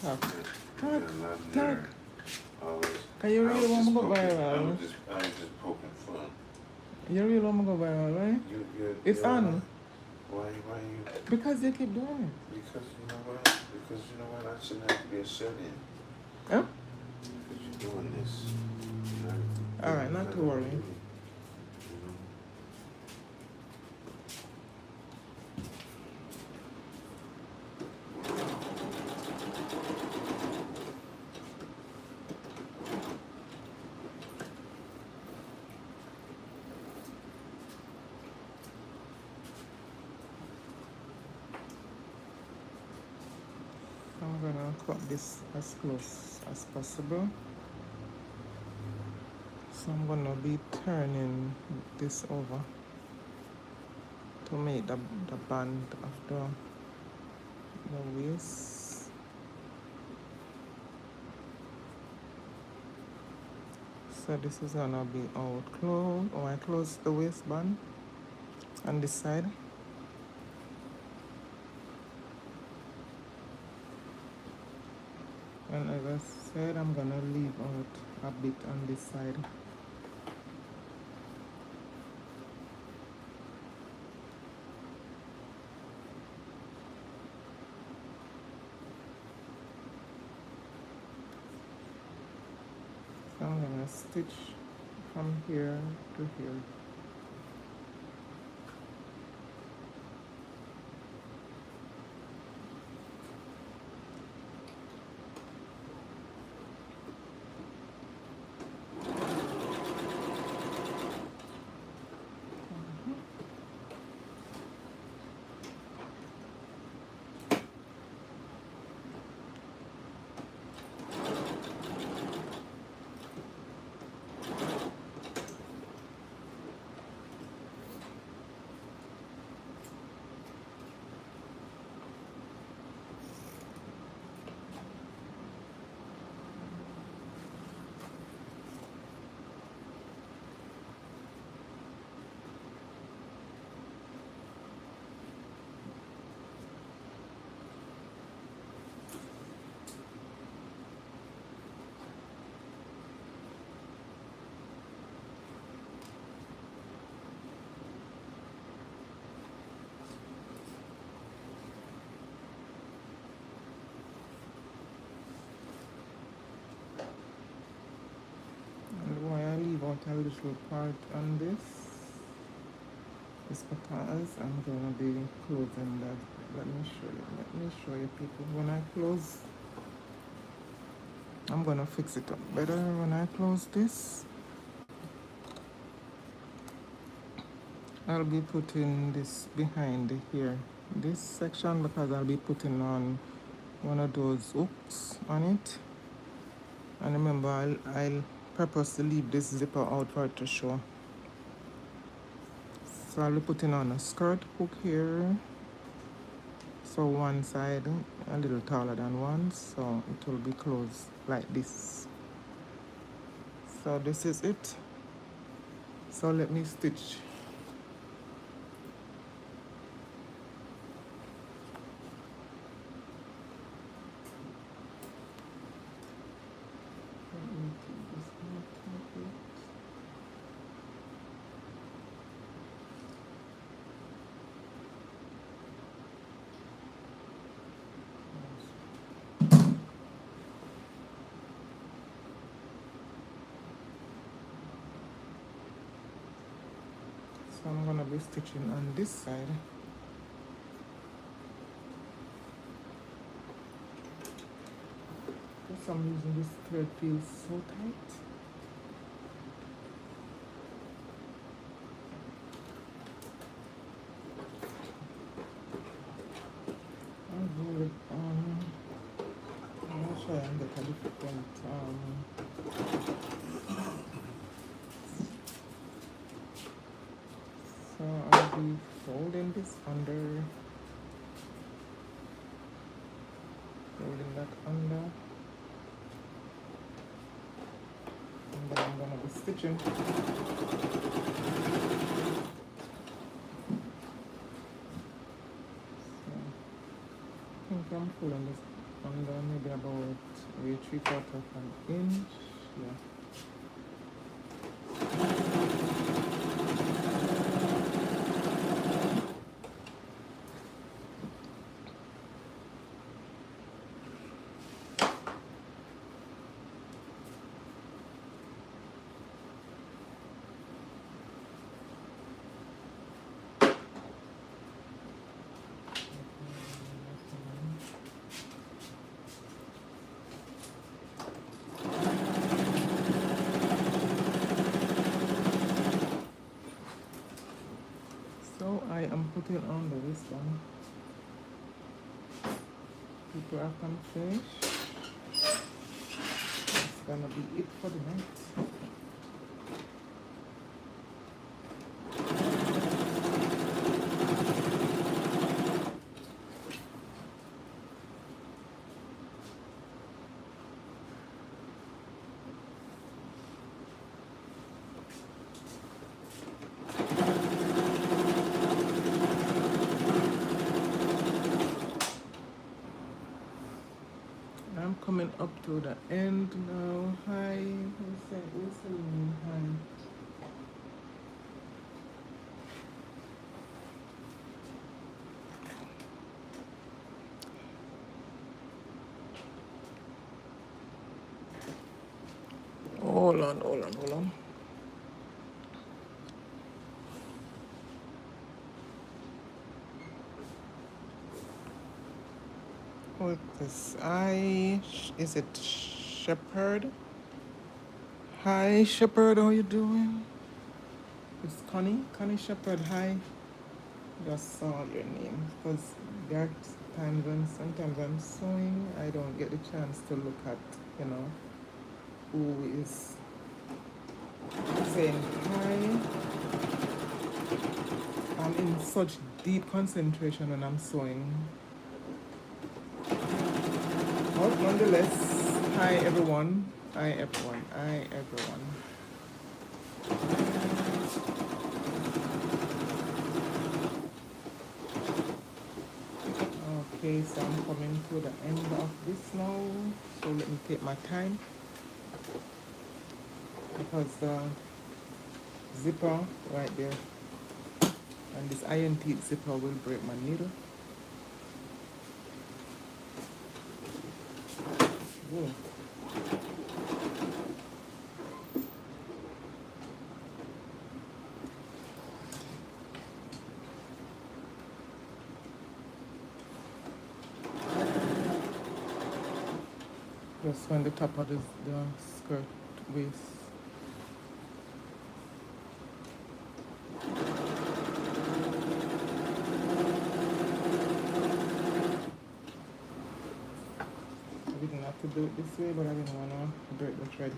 got a lot of Talk. nerve. Always. Can you really want to go viral? I was just poking fun. You really want to go viral, right? It's on. Why you? Because you keep doing Because you know what? I shouldn't have to be a shut-in. it. Huh? Because you're doing this. You know, Alright, not to worry. You know? I'm gonna cut this as close as possible. So I'm gonna be turning this over to make the band of the waist. So this is gonna be out close, or I close the waistband on this side. And as I said, I'm gonna leave out a bit on this side. So I'm gonna stitch from here to here. And why I leave out a little part on this is because I'm gonna be closing that. Let me show you people. When I close, I'm gonna fix it up better when I close this. I'll be putting this behind here, this section, because I'll be putting on one of those hooks on it. And remember, I'll purposely leave this zipper out for it to show. So I'll be putting on a skirt hook here. So one side a little taller than one, so it will be closed like this. So this is it. So let me stitch. Let me take this out of it. So I'm gonna be stitching on this side. For some reason this thread feels so tight. I'll hold it on. I'll try and get a different so I'll be folding this under, folding that under, and then I'm gonna be stitching. So I think I'm pulling this under maybe about a 3/4 of an inch. Yeah. So I am putting on the waistband. People are come fish. It's gonna be it for the night. I'm coming up to the end now. Hi, who's saying hi? Hold on, hold on, hold on. What is is it Shepherd? Hi Shepherd, how you doing? It's Connie Shepherd, hi. Just saw your name because there are times when sometimes I'm sewing, I don't get the chance to look at, you know, who is saying hi. I'm in such deep concentration when I'm sewing. But nonetheless, hi everyone. Hi everyone. Hi everyone. Okay, so I'm coming to the end of this now. So let me take my time because the zipper right there and this iron teeth zipper will break my needle. Ooh. Just on the top of the skirt waist. I didn't have to do it this way, but I didn't want to break the thread.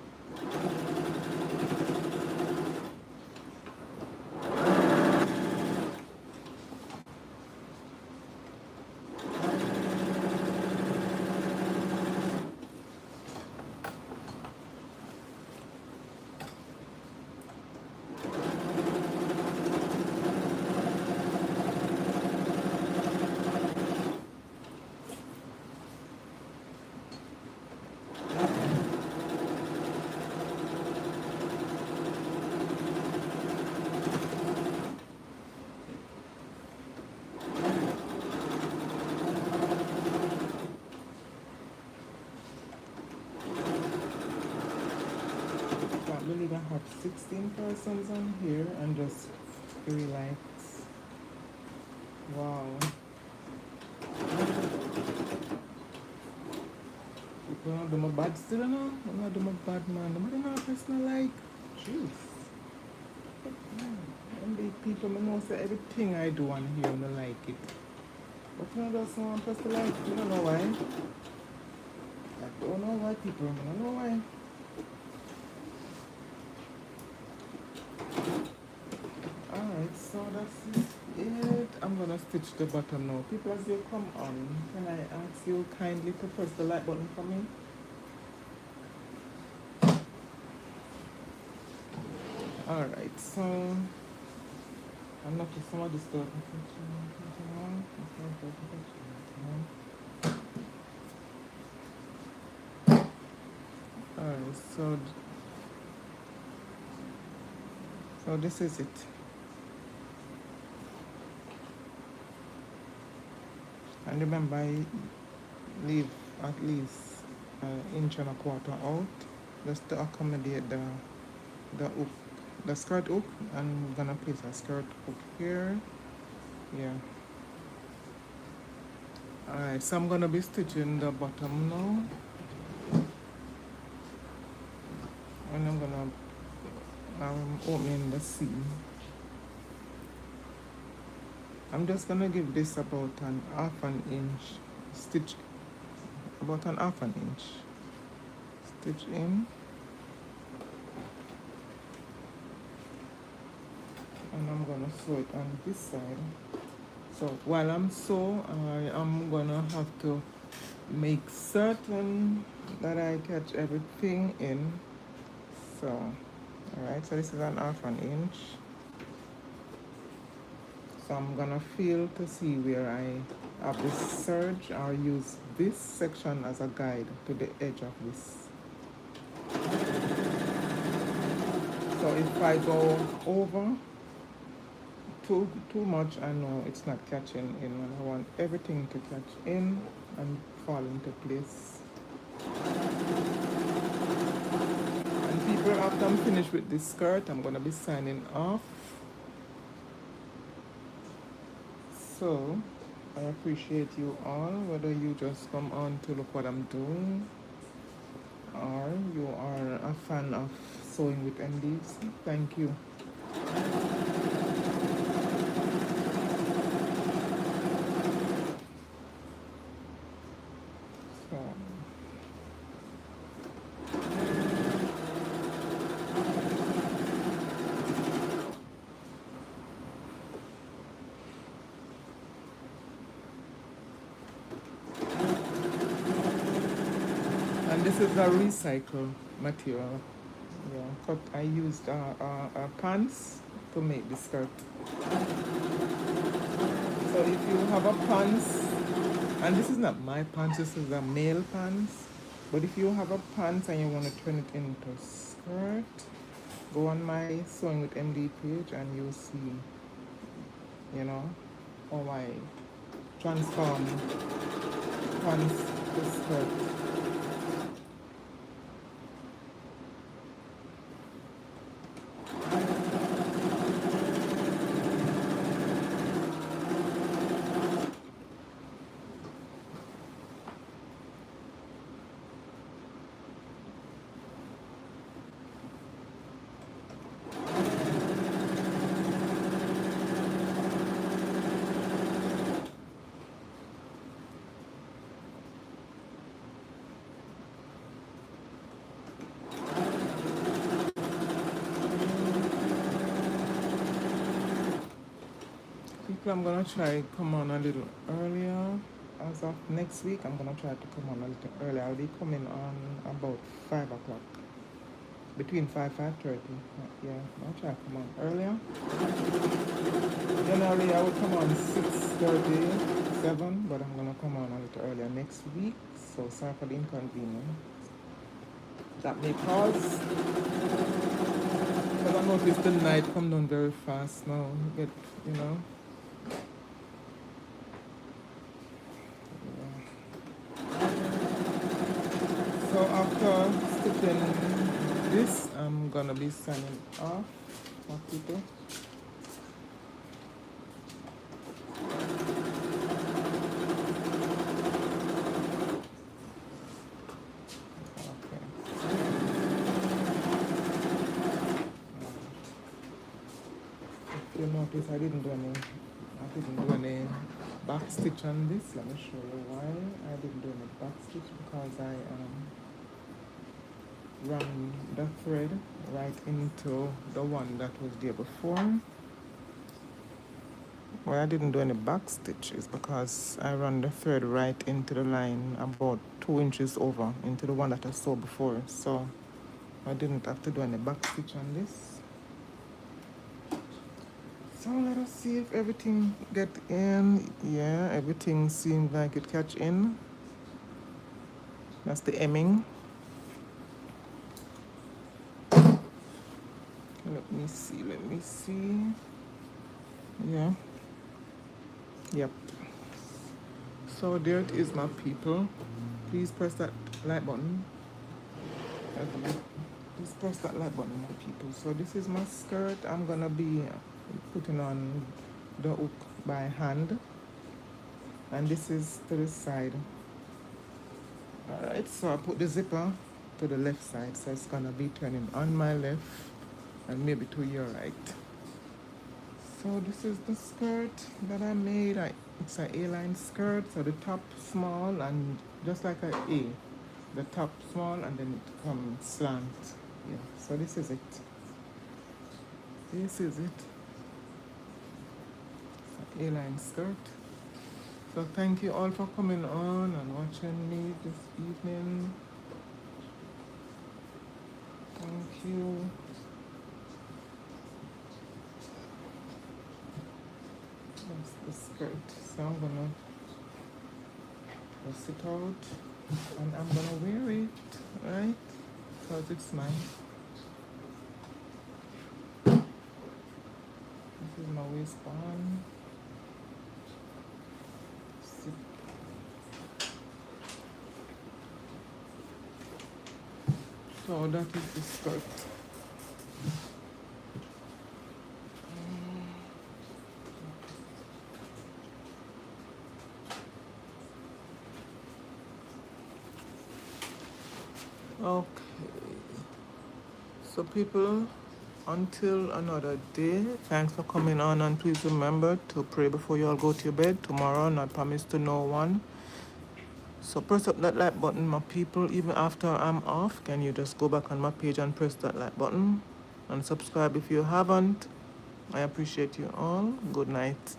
I can't believe I have 16 persons on here and just 3 likes. Wow. People don't do my bad still, you know? I'm not do my bad, man. Nobody know personal like. Jeez. And the people, I know say everything I do on here, I like it. But you know, just want person like it. You don't know why. I don't know why people, I don't know why. Alright, so that's it. I'm gonna stitch the bottom now. People, as you come on, can I ask you kindly to press the like button for me? Alright, so I'm not just some of this stuff. Alright, so this is it. And remember, I leave at least an inch and a quarter out just to accommodate the hook, the skirt hook. And I'm gonna place a skirt hook here. Yeah. Alright, so I'm gonna be stitching the bottom now. And I'm gonna opening the seam. I'm just gonna give this about an half an inch stitch about an half an inch. Stitch in, and I'm gonna sew it on this side. So while I'm sew, I am gonna have to make certain that I catch everything in. So, alright, so this is an half an inch. So I'm gonna feel to see where I have this serge, or use this section as a guide to the edge of this. So if I go over too much, I know it's not catching in, and I want everything to catch in and fall into place. And people, after I'm finished with this skirt, I'm gonna be signing off. So I appreciate you all, whether you just come on to look what I'm doing, or you are a fan of sewing with MDs. Thank you. So, and this is a recycled material. Yeah, but I used pants to make the skirt. So if you have a pants, and this is not my pants, this is a male pants. But if you have a pants and you want to turn it into skirt, go on my Sewing with MD page and you'll see, you know, how I transform pants to skirt. People, I'm gonna try come on a little earlier. As of next week, I'm gonna try to come on a little earlier. I'll be coming on about 5 o'clock. Between 5:30. Yeah, I'll try to come on earlier. Generally, I would come on 6:30, 7, but I'm gonna come on a little earlier next week. So sorry for the inconvenience. That may cause, because I noticed the night come down very fast now. Get, you know. So after stitching this, I'm gonna be signing off for people. Okay. If you notice, I didn't do any back stitch on this. Let me show you why I didn't do any back stitch, because I run the thread right into the one that was there before. Why I didn't do any back stitch is because I run the thread right into the line about 2 inches over into the one that I sewed before, so I didn't have to do any back stitch on this. So let us see if everything get in. Yeah, everything seems like it catch in. That's the hemming. Let me see. Yeah. Yep. So there it is, my people. Please press that like button. Please press that like button, my people. So this is my skirt. I'm gonna be putting on the hook by hand, and this is to the side. Alright, so I put the zipper to the left side, so it's gonna be turning on my left and maybe to your right. So this is the skirt that I made. It's a A-line skirt, so the top small and just like a A. The top small and then it comes slant. Yeah, so this is it. This is it. A-line skirt. So thank you all for coming on and watching me this evening. Thank you. That's the skirt. So I'm gonna bust it out and I'm gonna wear it, right? Because it's mine. This is my waistband. So that is the skirt. Okay. So people, until another day, thanks for coming on and please remember to pray before you all go to your bed. Tomorrow, not promise to no one. So press up that like button, my people. Even after I'm off, can you just go back on my page and press that like button and subscribe if you haven't? I appreciate you all. Good night.